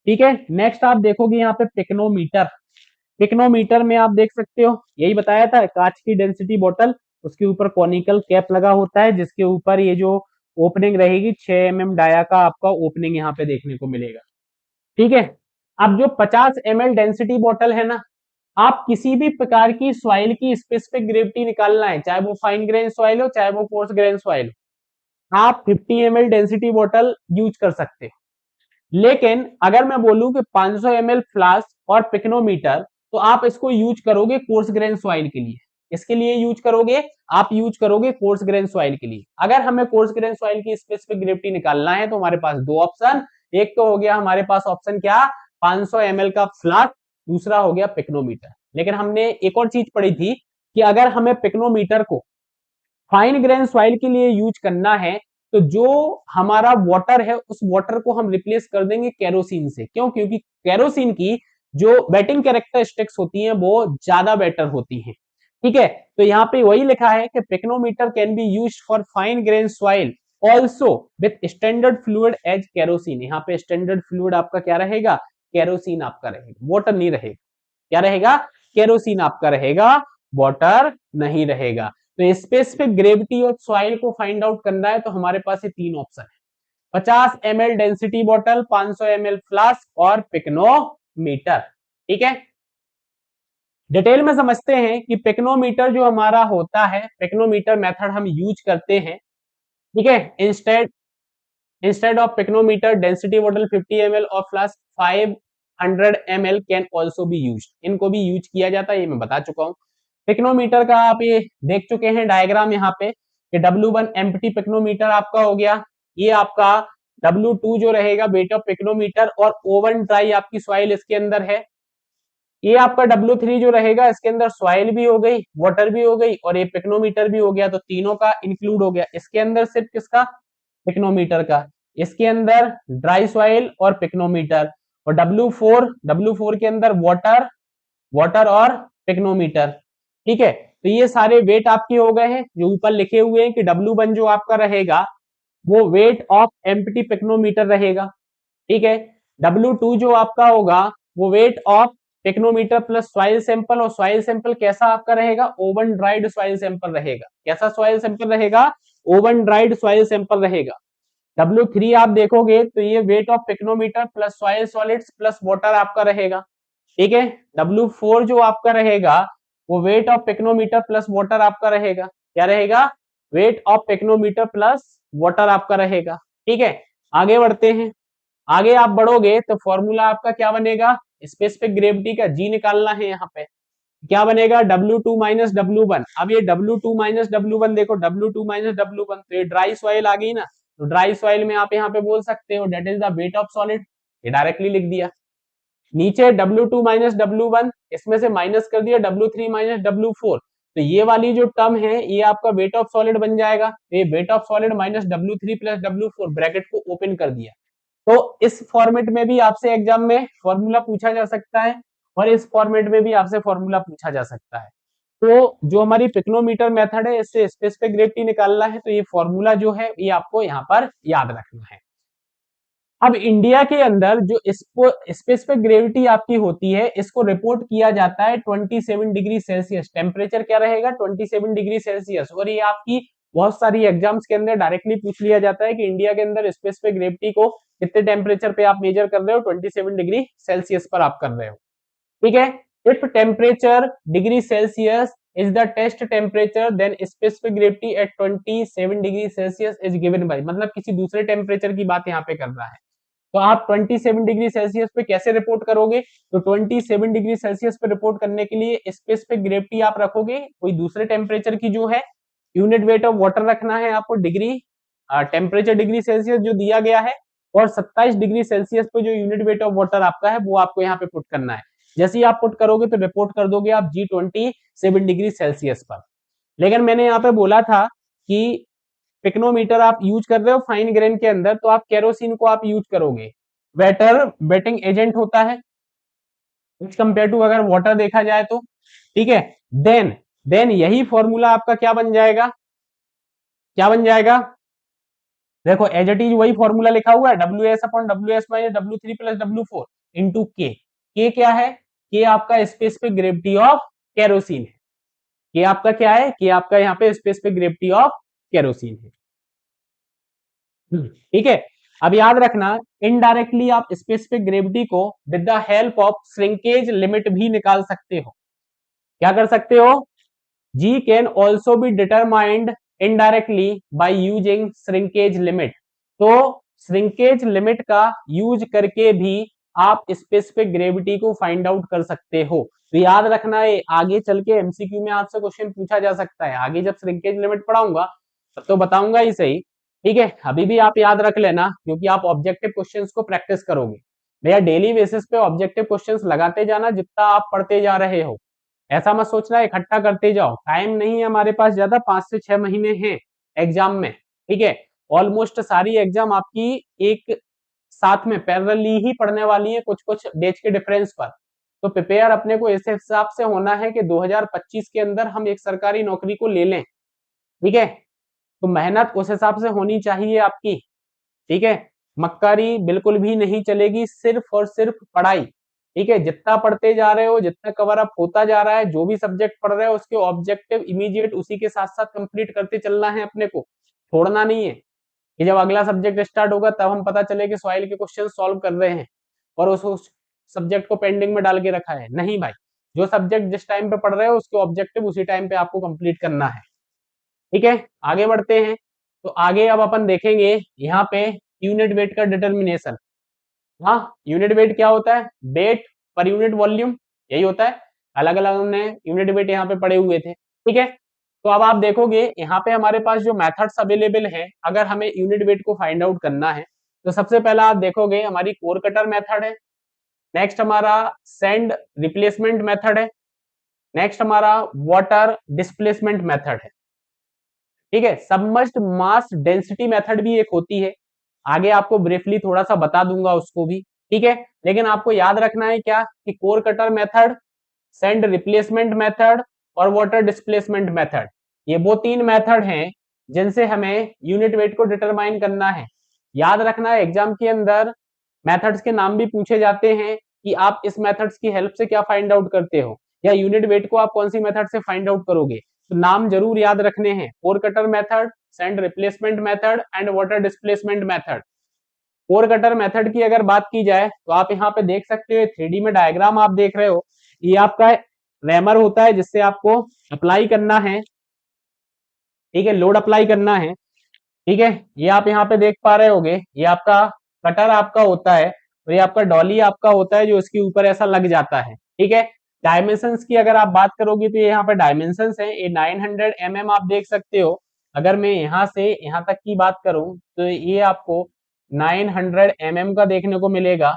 ठीक है। नेक्स्ट आप देखोगे यहाँ पे पिक्नोमीटर, पिक्नोमीटर में आप देख सकते हो यही बताया था, कांच की डेंसिटी बोतल, उसके ऊपर कॉनिकल कैप लगा होता है जिसके ऊपर ये जो ओपनिंग रहेगी 6 mm डाया का आपका ओपनिंग यहाँ पे देखने को मिलेगा, ठीक है। अब जो 50 ml डेंसिटी बोतल है ना, आप किसी भी प्रकार की सॉइल की स्पेसिफिक ग्रेविटी निकालना है, चाहे वो फाइन ग्रेन सॉइल हो चाहे वो कोर्स ग्रेन सॉइल हो, आप 50 ml डेंसिटी बोतल यूज कर सकते हो। लेकिन अगर मैं बोलूं कि 500 ml फ्लास्क और पिक्नोमीटर, तो आप इसको यूज करोगे कोर्स ग्रेन सॉइल के लिए, इसके लिए यूज करोगे, आप यूज करोगे कोर्स ग्रेन सॉइल के लिए। अगर हमें कोर्स ग्रेन सॉइल की स्पेसिफिक ग्रेविटी निकालना है तो हमारे पास दो ऑप्शन, एक तो हो गया हमारे पास ऑप्शन क्या, 500 ml का फ्लास्क, दूसरा हो गया पिक्नोमीटर। लेकिन हमने एक और चीज पढ़ी थी कि अगर हमें पिक्नोमीटर को फाइन ग्रेन सॉइल के लिए यूज करना है तो जो हमारा वाटर है उस वाटर को हम रिप्लेस कर देंगे केरोसिन से। क्यों, क्योंकि केरोसिन की जो वेटिंग कैरेक्टरिस्टिक्स होती हैं वो ज्यादा बेटर होती हैं, ठीक है। तो यहाँ पे वही लिखा है कि pycnometer can be used for fine grain soil also with standard fluid as kerosene. यहाँ पे स्टैंडर्ड फ्लूइड आपका क्या रहेगा, केरोसिन आपका रहेगा, वाटर नहीं रहेगा। क्या रहेगा, केरोसिन आपका रहेगा, वाटर नहीं रहेगा। तो स्पेसिफिक ग्रेविटी ऑफ सॉइल को फाइंड आउट करना है तो हमारे पास ये तीन ऑप्शन है, 50 ml density bottle, 500 ml flask और पिक्नोमीटर। ठीक है, डिटेल में समझते हैं कि पिक्नोमीटर जो हमारा होता है, पिक्नोमीटर मेथड हम यूज करते हैं। ठीक है, instead of pycnometer density bottle 50 ml और flask 500 ml can also B use, इनको भी यूज किया जाता है, ये मैं बता चुका हूँ। पिक्नोमीटर का आप ये देख चुके हैं डायग्राम यहाँ पे कि W1 एम्प्टी पिक्नोमीटर आपका हो गया, ये आपका W2 जो रहेगा वेट ऑफ पिक्नोमीटर और ओवन ड्राई आपकी सॉइल इसके अंदर है। ये आपका W3 जो रहेगा इसके अंदर सॉइल भी हो गई, वाटर भी हो गई और ये पिक्नोमीटर भी हो गया, तो तीनों का इंक्लूड हो गया। इसके अंदर सिर्फ किसका, पिक्नोमीटर का, इसके अंदर ड्राई सॉइल और पिक्नोमीटर, और W4 के अंदर वाटर और पिक्नोमीटर। ठीक है, तो ये सारे वेट आपके हो गए हैं जो ऊपर लिखे हुए हैं कि W1 जो आपका रहेगा वो वेट ऑफ एम्प्टी पिक्नोमीटर रहेगा। ठीक है, W2 जो आपका होगा वो weight of pycnometer plus soil sample, और सॉइल सैंपल कैसा आपका रहेगा, ओवन ड्राइड सॉइल सैंपल रहेगा। कैसा सॉइल सैंपल रहेगा, ओवन ड्राइड सॉइल सैंपल रहेगा। W3 आप देखोगे तो ये weight of pycnometer plus soil solids plus water आपका रहेगा। ठीक है, W4 जो आपका रहेगा वो weight of pycnometer plus water आपका रहेगा। क्या रहेगा, weight of pycnometer plus water आपका रहेगा। ठीक है, आगे बढ़ते हैं। आगे आप बढ़ोगे तो फॉर्मूला आपका क्या बनेगा, स्पेसिफिक ग्रेविटी का जी निकालना है। यहाँ पे क्या बनेगा, W2 माइनस W1। अब ये W2 माइनस W1 देखो, W2 माइनस W1 तो ये ड्राई सॉइल आ गई ना, तो ड्राई सॉइल में आप यहाँ पे बोल सकते हो that is the weight of solid, ये डायरेक्टली लिख दिया। नीचे W2 माइनस W1, इसमें से माइनस कर दिया W3 माइनस W4, तो ये वाली जो टर्म है ये आपका वेट ऑफ सॉलिड बन जाएगा। तो ये wait of solid minus W3 plus W4, bracket को ओपन कर दिया। तो इस फॉर्मेट में भी आपसे एग्जाम में फॉर्मूला पूछा जा सकता है और इस फॉर्मेट में भी आपसे फॉर्मूला पूछा जा सकता है। तो जो हमारी पिक्नोमीटर मेथड है इससे स्पेसिफिक ग्रेविटी निकालना है, तो ये फॉर्मूला जो है ये आपको यहाँ पर याद रखना है। अब इंडिया के अंदर जो इसको स्पेसिफिक ग्रेविटी आपकी होती है इसको रिपोर्ट किया जाता है 27 डिग्री सेल्सियस। टेम्परेचर क्या रहेगा, 27 डिग्री सेल्सियस। और ये आपकी बहुत सारी एग्जाम्स के अंदर डायरेक्टली पूछ लिया जाता है कि इंडिया के अंदर स्पेसिफिक ग्रेविटी को कितने टेम्परेचर पे आप मेजर कर रहे हो, 27 डिग्री सेल्सियस पर आप कर रहे हो। ठीक है, if temperature degree Celsius is the test temperature then specific gravity at 27 degree Celsius is given by, मतलब किसी दूसरे टेम्परेचर की बात यहाँ पे कर रहा है। तो आप 27 डिग्री सेल्सियस पे कैसे रिपोर्ट करोगे, तो 27 डिग्री सेल्सियस पे रिपोर्ट करने के लिए स्पेसिफिक ग्रेविटी आप रखोगे कोई दूसरे टेम्परेचर की जो है, यूनिट वेट ऑफ वाटर रखना है आपको डिग्री, टेम्परेचर डिग्री सेल्सियस जो दिया गया है, और 27 डिग्री सेल्सियस पे जो यूनिट वेट ऑफ वाटर आपका है वो आपको यहाँ पे पुट करना है। जैसे ही आप पुट करोगे तो रिपोर्ट कर दोगे आप G27 डिग्री सेल्सियस पर। लेकिन मैंने यहाँ पे बोला था कि पिक्नोमीटर आप यूज कर रहे हो फाइन ग्रेन के अंदर, तो आप केरोसिन को आप यूज करोगे, वेटर वेटिंग एजेंट होता है कंपेयर टू अगर वाटर देखा जाए तो। ठीक है, देन यही फॉर्मूला आपका क्या बन जाएगा, क्या बन जाएगा, देखो एज इट इज वही फॉर्मूला लिखा हुआ है, WS upon WS minus W3 plus W4 into के। के क्या है, के आपका स्पेसिफिक ग्रेविटी ऑफ केरोसिन है। के आपका क्या है, के आपका यहाँ पे स्पेसिफिक ग्रेविटी ऑफ केरोसिन है। ठीक है, अब याद रखना इनडायरेक्टली आप स्पेसिफिक ग्रेविटी को with the help of shrinkage limit भी निकाल सकते हो। क्या कर सकते हो, G can also be determined indirectly by using shrinkage limit. तो श्रिंकेज लिमिट का यूज करके भी आप स्पेसिफिक ग्रेविटी को फाइंड आउट कर सकते हो। तो याद रखना है आगे चल के एमसीक्यू में आपसे क्वेश्चन पूछा जा सकता है, आगे जब श्रिंकेज लिमिट पढ़ाऊंगा तब तो बताऊंगा ही सही। ठीक है, अभी भी आप याद रख लेना क्योंकि आप ऑब्जेक्टिव क्वेश्चंस को प्रैक्टिस करोगे। भैया डेली बेसिस पे ऑब्जेक्टिव क्वेश्चंस लगाते जाना जितना आप पढ़ते जा रहे हो, ऐसा मत सोचना इकट्ठा करते जाओ, टाइम नहीं है हमारे पास ज्यादा, 5 से 6 महीने हैं एग्जाम में। ठीक है, ऑलमोस्ट सारी एग्जाम आपकी एक साथ में पैरेलली ही पढ़ने वाली है, कुछ कुछ डेज के डिफरेंस पर। तो प्रिपेयर अपने को इस हिसाब से होना है कि 2025 के अंदर हम एक सरकारी नौकरी को ले लें। ठीक है, तो मेहनत उस हिसाब से होनी चाहिए आपकी। ठीक है, मक्कारी बिल्कुल भी नहीं चलेगी, सिर्फ और सिर्फ पढ़ाई। ठीक है, जितना पढ़ते जा रहे हो, जितना कवर अप होता जा रहा है, जो भी सब्जेक्ट पढ़ रहे हो उसके ऑब्जेक्टिव इमीडिएट उसी के साथ साथ कंप्लीट करते चलना है अपने को, छोड़ना नहीं है। कि जब अगला सब्जेक्ट स्टार्ट होगा तब हम पता चले कि सॉइल के क्वेश्चन सॉल्व कर रहे हैं और उस सब्जेक्ट को पेंडिंग में डाल के रखा है। नहीं भाई, जो सब्जेक्ट जिस टाइम पे पढ़ रहे हो उसके ऑब्जेक्टिव उसी टाइम पे आपको कंप्लीट करना है। ठीक है, आगे बढ़ते हैं। तो आगे अब अपन देखेंगे यहाँ पे यूनिट वेट का डिटर्मिनेशन। हाँ, यूनिट वेट क्या होता है? वेट पर यूनिट वॉल्यूम, यही होता है। अलग अलग हमने यूनिट वेट यहाँ पे पढ़े हुए थे। ठीक है, तो अब आप देखोगे यहाँ पे हमारे पास जो मेथड्स अवेलेबल हैं, अगर हमें यूनिट वेट को फाइंड आउट करना है तो सबसे पहला आप देखोगे हमारी कोर कटर मेथड है। नेक्स्ट हमारा सैंड रिप्लेसमेंट मेथड है। नेक्स्ट हमारा वाटर डिस्प्लेसमेंट मेथड है। ठीक है, सबमर्ज्ड मास डेंसिटी मेथड भी एक होती है, आगे आपको ब्रीफली थोड़ा सा बता दूंगा उसको भी। ठीक है, लेकिन आपको याद रखना है क्या कि core cutter method, sand replacement method और वाटर डिस्प्लेसमेंट मेथड, ये वो तीन मेथड हैं जिनसे हमें यूनिट वेट को डिटरमाइन करना है। याद रखना है एग्जाम के अंदर मेथड्स के नाम भी पूछे जाते हैं कि आप इस मेथड्स की हेल्प से क्या फाइंड आउट करते हो, या यूनिट वेट को आप कौन सी मेथड से फाइंड आउट करोगे। तो नाम जरूर याद रखने हैं, core cutter method, sand replacement method and water displacement method. Core cutter method की अगर बात की जाए तो आप यहाँ पे देख सकते हो, 3D में डायग्राम आप देख रहे हो, ये आपका रैमर होता है जिससे आपको अप्लाई करना है। ठीक है, लोड अप्लाई करना है। ठीक है, ये आप यहाँ पे देख पा रहे होगे, ये आपका कटर आपका होता है और ये आपका डॉली आपका होता है जो इसके ऊपर ऐसा लग जाता है। ठीक है, डायमेंशंस की अगर आप बात करोगे तो ये यहाँ पे डायमेंशंस है, ये 900 mm आप देख सकते हो। अगर मैं यहाँ से यहाँ तक की बात करूं तो ये आपको 900 mm का देखने को मिलेगा।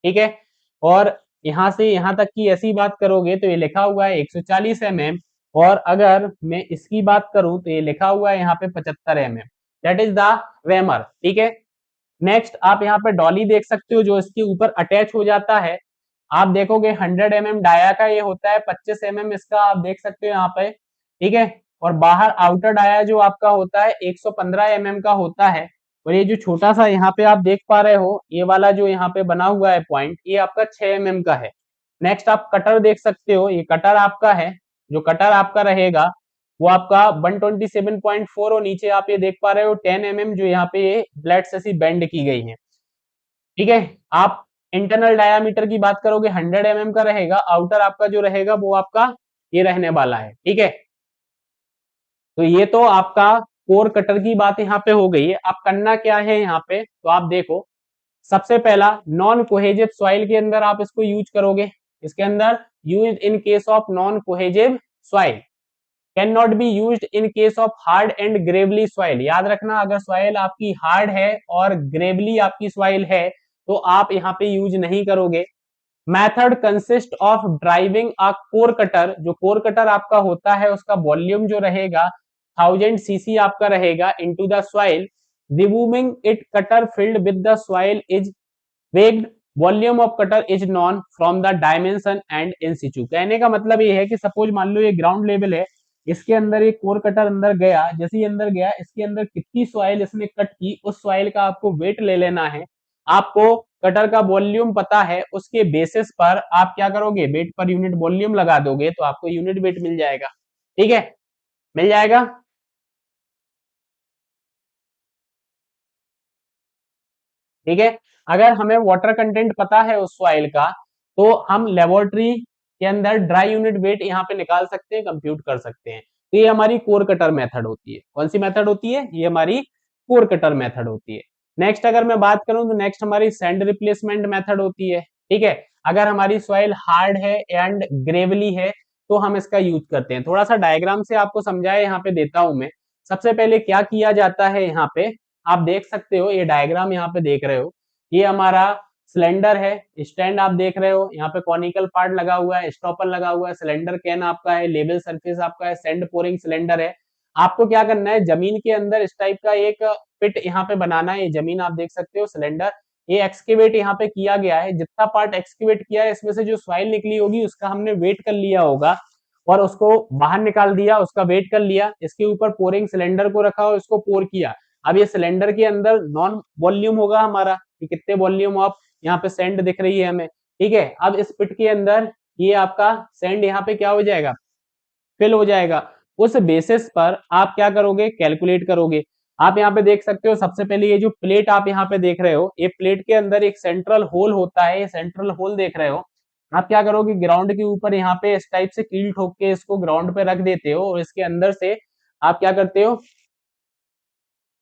ठीक है, और यहाँ से यहाँ तक की ऐसी बात करोगे तो ये लिखा हुआ है 140 mm, और अगर मैं इसकी बात करूं तो ये लिखा हुआ है यहाँ पे 75 mm। That is the rammer. ठीक है, नेक्स्ट आप यहाँ पे डॉली देख सकते हो जो इसके ऊपर अटैच हो जाता है। आप देखोगे 100 mm डाया का ये होता है, 25 mm इसका आप देख सकते हो यहाँ पे। ठीक है, और बाहर आउटर डाया जो आपका होता है 115 mm का होता है, और ये जो छोटा सा यहाँ पे आप देख पा रहे हो, ये वाला जो यहाँ पे बना हुआ है पॉइंट, ये आपका 6 mm का है। नेक्स्ट आप कटर देख सकते हो, ये कटर आपका है, जो कटर आपका रहेगा वो आपका 127.4, और नीचे आप ये देख पा रहे हो 10 mm जो यहाँ पे ये ब्लेड्स ऐसी बेंड की गई है। ठीक है, आप इंटरनल डायामीटर की बात करोगे 100 mm का रहेगा, आउटर आपका जो रहेगा वो आपका ये रहने वाला है। ठीक है, तो ये तो आपका कोर कटर की बात यहाँ पे हो गई है। अब करना क्या है यहाँ पे, तो आप देखो सबसे पहला नॉन कोहेजिव सॉइल के अंदर आप इसको यूज करोगे। इसके अंदर use in case of non cohesive soil, can not be used in case of hard and gravelly soil. याद रखना, अगर सॉइल आपकी हार्ड है और ग्रेवली आपकी सॉइल है तो आप यहाँ पे यूज नहीं करोगे। Method consist of driving a core cutter, जो कोर कटर आपका होता है उसका वॉल्यूम जो रहेगा 1000 cc आपका रहेगा into the soil, removing it cutter filled with the soil is weighed, volume of cutter is known from the dimension and in situ. कहने का मतलब ये है कि सपोज मान लो ये ग्राउंड लेवल है, इसके अंदर एक कोर कटर अंदर गया, जैसे ही अंदर गया इसके अंदर कितनी सॉइल इसने कट की, उस सॉइल का आपको वेट ले लेना है। आपको कटर का वॉल्यूम पता है, उसके बेसिस पर आप क्या करोगे, वेट पर यूनिट वॉल्यूम लगा दोगे तो आपको यूनिट वेट मिल जाएगा। ठीक है, मिल जाएगा। ठीक है, अगर हमें वाटर कंटेंट पता है उस सॉइल का तो हम लेबोरेटरी के अंदर ड्राई यूनिट वेट यहाँ पे निकाल सकते हैं, कंप्यूट कर सकते हैं। तो ये हमारी कोर कटर मेथड होती है। कौन सी मेथड होती है? ये हमारी कोर कटर मेथड होती है। नेक्स्ट अगर मैं बात करूं तो नेक्स्ट हमारी सैंड रिप्लेसमेंट मेथड होती है। ठीक है, अगर हमारी सॉइल हार्ड है एंड ग्रेवली है तो हम इसका यूज करते हैं। थोड़ा सा डायग्राम से आपको समझाया यहाँ पे देता हूं मैं। सबसे पहले क्या किया जाता है, यहाँ पे आप देख सकते हो, ये डायग्राम यहाँ पे देख रहे हो, ये हमारा सिलेंडर है, स्टैंड आप देख रहे हो, यहाँ पे कॉनिकल पार्ट लगा हुआ है, स्टॉपर लगा हुआ है, सिलेंडर कैन आपका है, लेवल सरफेस आपका है, सैंड पोरिंग सिलेंडर है। आपको क्या करना है, जमीन के अंदर इस टाइप का एक पिट यहाँ पे बनाना है। ये जमीन आप देख सकते हो, सिलेंडर ये एक्सकेवेट यहाँ पे किया गया है। जितना पार्ट एक्सकेवेट किया है इसमें से जो सॉइल निकली होगी उसका हमने वेट कर लिया होगा और उसको बाहर निकाल दिया, उसका वेट कर लिया। इसके ऊपर पोरिंग सिलेंडर को रखा और इसको पोर किया। अब ये सिलेंडर के अंदर नॉन वॉल्यूम होगा हमारा कि कितने वॉल्यूम ऑफ यहाँ पे सैंड दिख रही है हमें। ठीक है, अब इस पिट के अंदर ये आपका सैंड यहाँ पे क्या हो जाएगा, फिल हो जाएगा। उस बेसिस पर आप क्या करोगे, कैलकुलेट करोगे। आप यहाँ पे देख सकते हो, सबसे पहले ये जो प्लेट आप यहाँ पे देख रहे हो, ये प्लेट के अंदर एक सेंट्रल होल होता है, ये सेंट्रल होल देख रहे हो। आप क्या करोगे, ग्राउंड के ऊपर यहाँ पे इस टाइप से कील ठोक के इसको ग्राउंड पे रख देते हो, और इसके अंदर से आप क्या करते हो,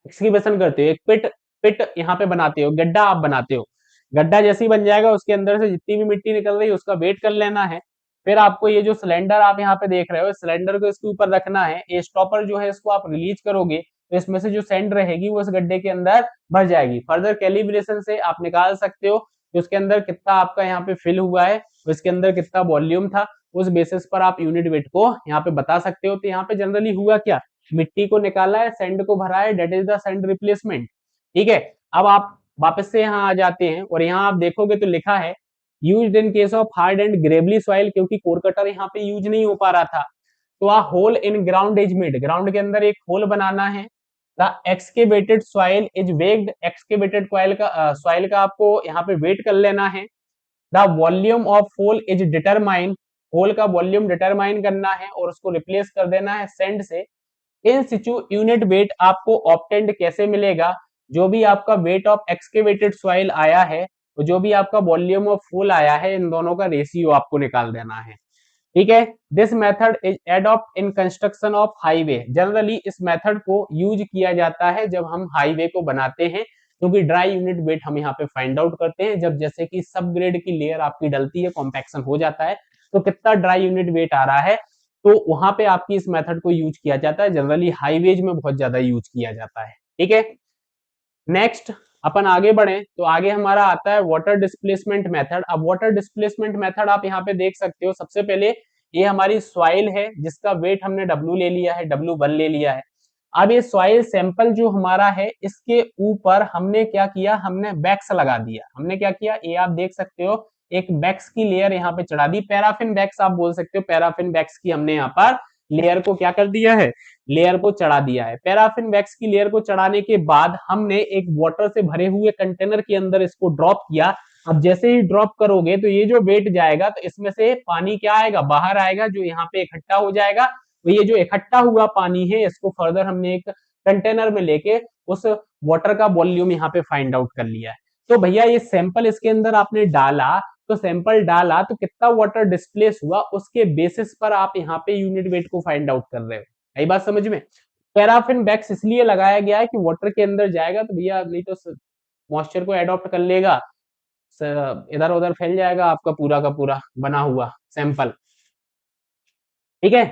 एक्सकैवेशन करते हो, एक पिट पिट यहाँ पे बनाते हो, गड्ढा आप बनाते हो। गड्ढा जैसे ही बन जाएगा, उसके अंदर से जितनी भी मिट्टी निकल रही है उसका वेट कर लेना है। फिर आपको ये जो सिलेंडर आप यहाँ पे देख रहे हो, सिलेंडर को इसके ऊपर रखना है। ये स्टॉपर जो है इसको आप रिलीज करोगे तो इसमें से जो सैंड रहेगी वो इस गड्ढे के अंदर भर जाएगी। फर्दर कैलिब्रेशन से आप निकाल सकते हो कि उसके अंदर कितना आपका यहाँ पे फिल हुआ है, उसके अंदर कितना वॉल्यूम था। उस बेसिस पर आप यूनिट वेट को यहाँ पे बता सकते हो। तो यहाँ पे जनरली हुआ क्या, मिट्टी को निकाला है, सैंड को भरा है, that is the sand replacement. ठीक है, अब आप वापस से यहाँ आ जाते हैं और यहाँ आप देखोगे तो लिखा है used in case of hard and gravelly soil, क्योंकि कोर कटर यहाँ पे यूज नहीं हो पा रहा था। तो a hole in ground is made, ground के अंदर एक होल बनाना है। The excavated soil is weighed, excavated soil का आपको यहाँ पे वेट कर लेना है। The volume of hole is determine, hole का वॉल्यूम डिटरमाइन करना है और उसको रिप्लेस कर देना है सेंड से। इन सिचु यूनिट वेट आपको ऑप्टेंड कैसे मिलेगा, जो भी आपका वेट ऑफ एक्सकेवेटेड सॉइल आया है और जो भी आपका वॉल्यूम ऑफ फुल आया है, इन दोनों का रेशियो आपको निकाल देना है। ठीक है, this method is adopt in construction of highway, generally इस मेथड को यूज किया जाता है जब हम हाईवे को बनाते हैं, क्योंकि ड्राई यूनिट वेट हम यहाँ पे फाइंड आउट करते हैं जब जैसे कि सब ग्रेड की लेयर आपकी डलती है, कॉम्पैक्शन हो जाता है, तो कितना ड्राई यूनिट वेट आ रहा है, तो वहां पे आपकी इस मेथड को यूज किया जाता है। जनरली हाईवेज में बहुत ज्यादा यूज किया जाता है। ठीक है, नेक्स्ट अपन आगे बढ़े तो आगे हमारा आता है वाटर डिस्प्लेसमेंट मेथड। अब वाटर डिस्प्लेसमेंट मेथड आप यहाँ पे देख सकते हो, सबसे पहले ये हमारी सॉइल है जिसका वेट हमने W ले लिया है, W1 ले लिया है। अब ये सॉइल सैंपल जो हमारा है, इसके ऊपर हमने क्या किया, हमने वैक्स लगा दिया। हमने क्या किया, ये आप देख सकते हो, एक वैक्स की लेयर यहाँ पे चढ़ा दी, पैराफिन वैक्स आप बोल सकते हो। पैराफिन वैक्स की हमने यहाँ पर लेयर को क्या कर दिया है, लेयर को चढ़ा दिया है। पैराफिन वैक्स की लेयर को चढ़ाने के बाद हमने एक वाटर से भरे हुए कंटेनर के अंदर इसको ड्रॉप किया। अब जैसे ही ड्रॉप करोगे तो ये जो वेट जाएगा तो इसमें से पानी क्या आएगा, बाहर आएगा, जो यहाँ पे इकट्ठा हो जाएगा। तो ये जो इकट्ठा हुआ पानी है, इसको फर्दर हमने एक कंटेनर में लेके उस वाटर का वॉल्यूम यहाँ पे फाइंड आउट कर लिया है। तो भैया ये सैंपल इसके अंदर आपने डाला, तो सैंपल डाला तो कितना वाटर डिस्प्लेस हुआ, उसके बेसिस पर आप यहाँ पे यूनिट वेट को फाइंड आउट कर रहे हो। यही बात समझ में। पैराफिन वैक्स इसलिए लगाया गया है कि वाटर के अंदर जाएगा तो भैया नहीं तो मॉइस्चर को एडॉप्ट कर लेगा, इधर उधर फैल जाएगा आपका पूरा का पूरा बना हुआ सैंपल। ठीक है,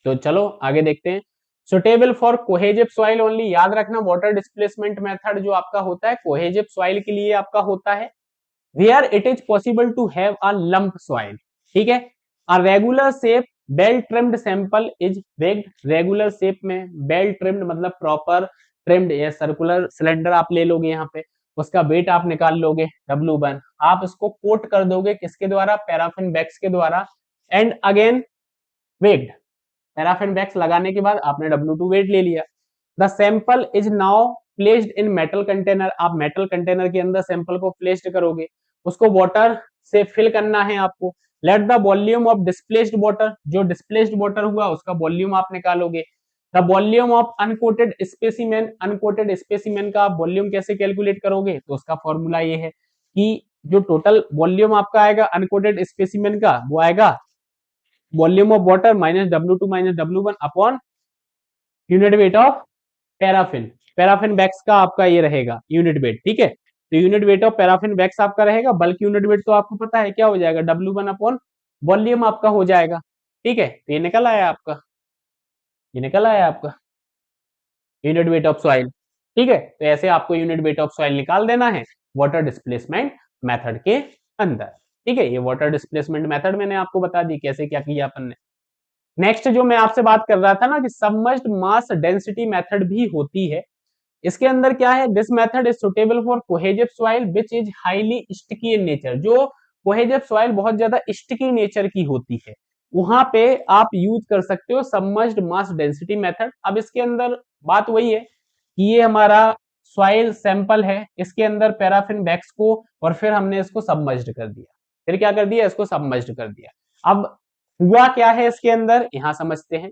तो चलो आगे देखते हैं। Suitable for cohesive soil only, याद रखना वाटर डिस्प्लेसमेंट मेथड जो आपका होता है कोहेजिव सॉइल के लिए आपका होता है। Where it is possible to have a lump soil. ठीक है, a regular shape well trimmed sample is weighed, regular shape में बेल ट्रिम्ड मतलब प्रॉपर ट्रिम्ड या सर्कुलर सिलेंडर आप ले लोगे, यहाँ पे उसका वेट आप निकाल लोगे W1, आप इसको कोट कर दोगे किसके द्वारा, पैराफिन वैक्स के द्वारा, एंड अगेन वेग्ड। पैराफिन वैक्स लगाने के बाद आपने W2 वेट ले लिया। The sample is now placed in metal container, आप मेटल कंटेनर के अंदर सैंपल को प्लेस्ड करोगे, उसको वाटर से फिल करना है आपको। Let the volume of displaced water, जो डिस्प्लेस्ड वाटर हुआ उसका वॉल्यूम आप निकालोगे। The volume of uncoated specimen, uncoated specimen का आप वॉल्यूम कैसे कैलकुलेट करोगे, तो उसका फॉर्मूला ये है कि जो टोटल वॉल्यूम आपका आएगा अनकोटेड स्पेसिमेन का, वो आएगा volume of water minus W2 minus W1 upon unit weight of paraffin. Paraffin wax का आपका ये रहेगा यूनिट वेट। ठीक है, तो unit weight of paraffin wax आपका रहेगा, बल्क यूनिट वेट तो आपको पता है क्या हो जाएगा, W1 अपॉन वॉल्यूम आपका हो जाएगा। ठीक है, तो ये निकल आया आपका, ये निकल आया आपका यूनिट वेट ऑफ सॉइल। ठीक है, तो ऐसे आपको यूनिट वेट ऑफ सॉइल निकाल देना है वाटर डिस्प्लेसमेंट मेथड के अंदर। ठीक है, ये वाटर डिस्प्लेसमेंट मेथड मैंने आपको बता दी कैसे क्या किया अपन ने। नेक्स्ट जो मैं आपसे बात कर रहा था ना कि सबमर्ज्ड मास डेंसिटी मेथड भी होती है, इसके अंदर क्या है, this method is suitable for cohesive soil which is highly sticky in nature, जो कोहेजिव सॉइल बहुत ज्यादा स्टिकी नेचर की होती है, वहां पे आप यूज कर सकते हो सबमर्ज्ड मास डेंसिटी मेथड। अब इसके अंदर बात वही है कि ये हमारा सॉइल सैंपल है, इसके अंदर पैराफिन वैक्स को और फिर हमने इसको सबमर्ज्ड कर दिया, फिर क्या कर दिया, इसको सबमर्ज्ड कर दिया। अब हुआ क्या है इसके अंदर, यहां समझते हैं।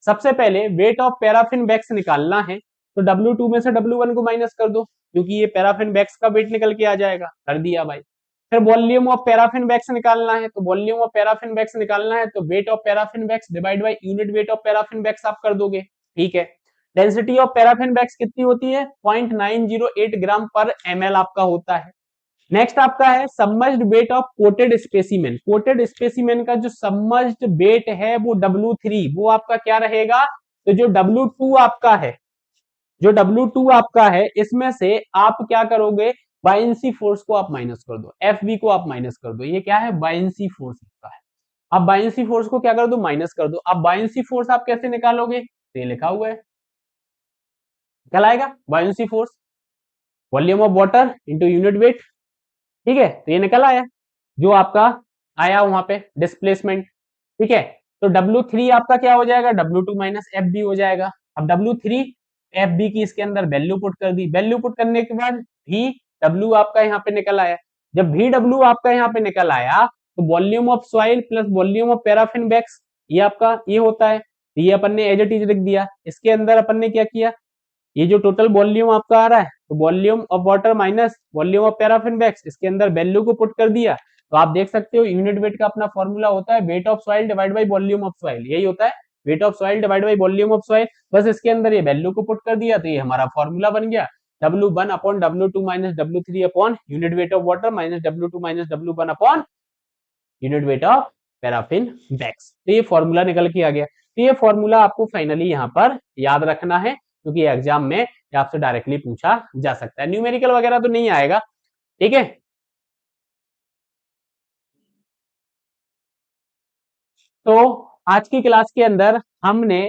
सबसे पहले वेट ऑफ पैराफिन वैक्स निकालना है, तो W2 में से W1 को माइनस कर दो, क्योंकि ये पैराफिन वैक्स का वेट निकल के आ जाएगा, कर दिया भाई। फिर वॉल्यूम ऑफ पैराफिन वैक्स निकालना है, तो वॉल्यूम ऑफ पैराफिन वैक्स निकालना है तो weight of paraffin wax divide by unit weight of paraffin wax आप कर दोगे, ठीक है। डेंसिटी ऑफ पैराफिन वैक्स कितनी होती है, 0.908 ग्राम पर ml आपका होता है। नेक्स्ट आपका है submerged weight of coated specimen. Coated specimen का जो सबमर्ज्ड वेट है वो W3, वो आपका क्या रहेगा, तो जो W2 आपका है, जो W2 आपका है इसमें से आप क्या करोगे, बायंसी फोर्स को आप माइनस कर दो, FV को आप माइनस कर दो, ये क्या है बायंसी फोर्स का है। आप बायंसी फोर्स को क्या कर दो, माइनस कर दो। अब बायंसी फोर्स आप कैसे निकालोगे, तो ये लिखा हुआ है, क्या लाएगा buoyancy force, volume of water into unit weight, ठीक है, तो ये निकल आया जो आपका आया वहां पे डिस्प्लेसमेंट, ठीक है। तो W3 आपका क्या हो जाएगा, W2 माइनस FB हो जाएगा। अब W3 FB की इसके अंदर वैल्यू पुट कर दी, वैल्यू पुट करने के बाद VW आपका यहाँ पे निकल आया। जब VW आपका यहाँ पे निकल आया तो volume of soil plus volume of paraffin wax ये आपका ये होता है, ये अपन ने एज इट इज लिख दिया। इसके अंदर अपन ने क्या किया, ये जो टोटल वॉल्यूम आपका आ रहा है तो volume of water minus volume of paraffin wax, इसके अंदर वैल्यू को पुट कर दिया। तो आप देख सकते हो यूनिट वेट का अपना फॉर्मूला होता है weight of soil divide by volume of soil, यही होता है weight of soil divide by volume of soil. बस इसके अंदर ये वैल्यू को पुट कर दिया तो ये हमारा फॉर्मूला बन गया, W1 upon W2 minus W3 upon unit weight of water minus W2 minus W1 upon unit weight of paraffin wax. तो ये फॉर्मूला निकल के आ गया। तो ये फॉर्मूला आपको फाइनली यहाँ पर याद रखना है, क्योंकि एग्जाम में आपसे डायरेक्टली पूछा जा सकता है, न्यूमेरिकल वगैरह तो नहीं आएगा, ठीक है। तो आज की क्लास के अंदर हमने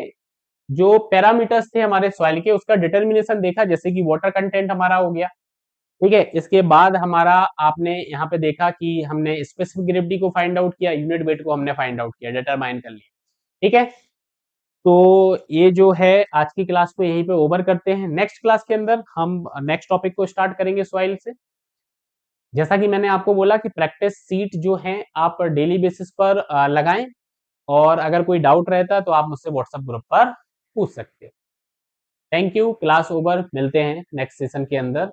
जो पैरामीटर्स थे हमारे सॉइल के उसका डिटर्मिनेशन देखा, जैसे कि वाटर कंटेंट हमारा हो गया, ठीक है। इसके बाद हमारा आपने यहाँ पे देखा कि हमने स्पेसिफिक ग्रेविटी को फाइंड आउट किया, यूनिट वेट को हमने फाइंड आउट किया, डिटरमाइन कर लिया, ठीक है। तो ये जो है आज की क्लास को यहीं पे ओवर करते हैं। नेक्स्ट क्लास के अंदर हम नेक्स्ट टॉपिक को स्टार्ट करेंगे सॉइल से। जैसा कि मैंने आपको बोला कि प्रैक्टिस सीट जो है आप डेली बेसिस पर लगाएं, और अगर कोई डाउट रहता है तो आप मुझसे व्हाट्सएप ग्रुप पर पूछ सकते हो। थैंक यू, क्लास ओवर, मिलते हैं नेक्स्ट सेशन के अंदर।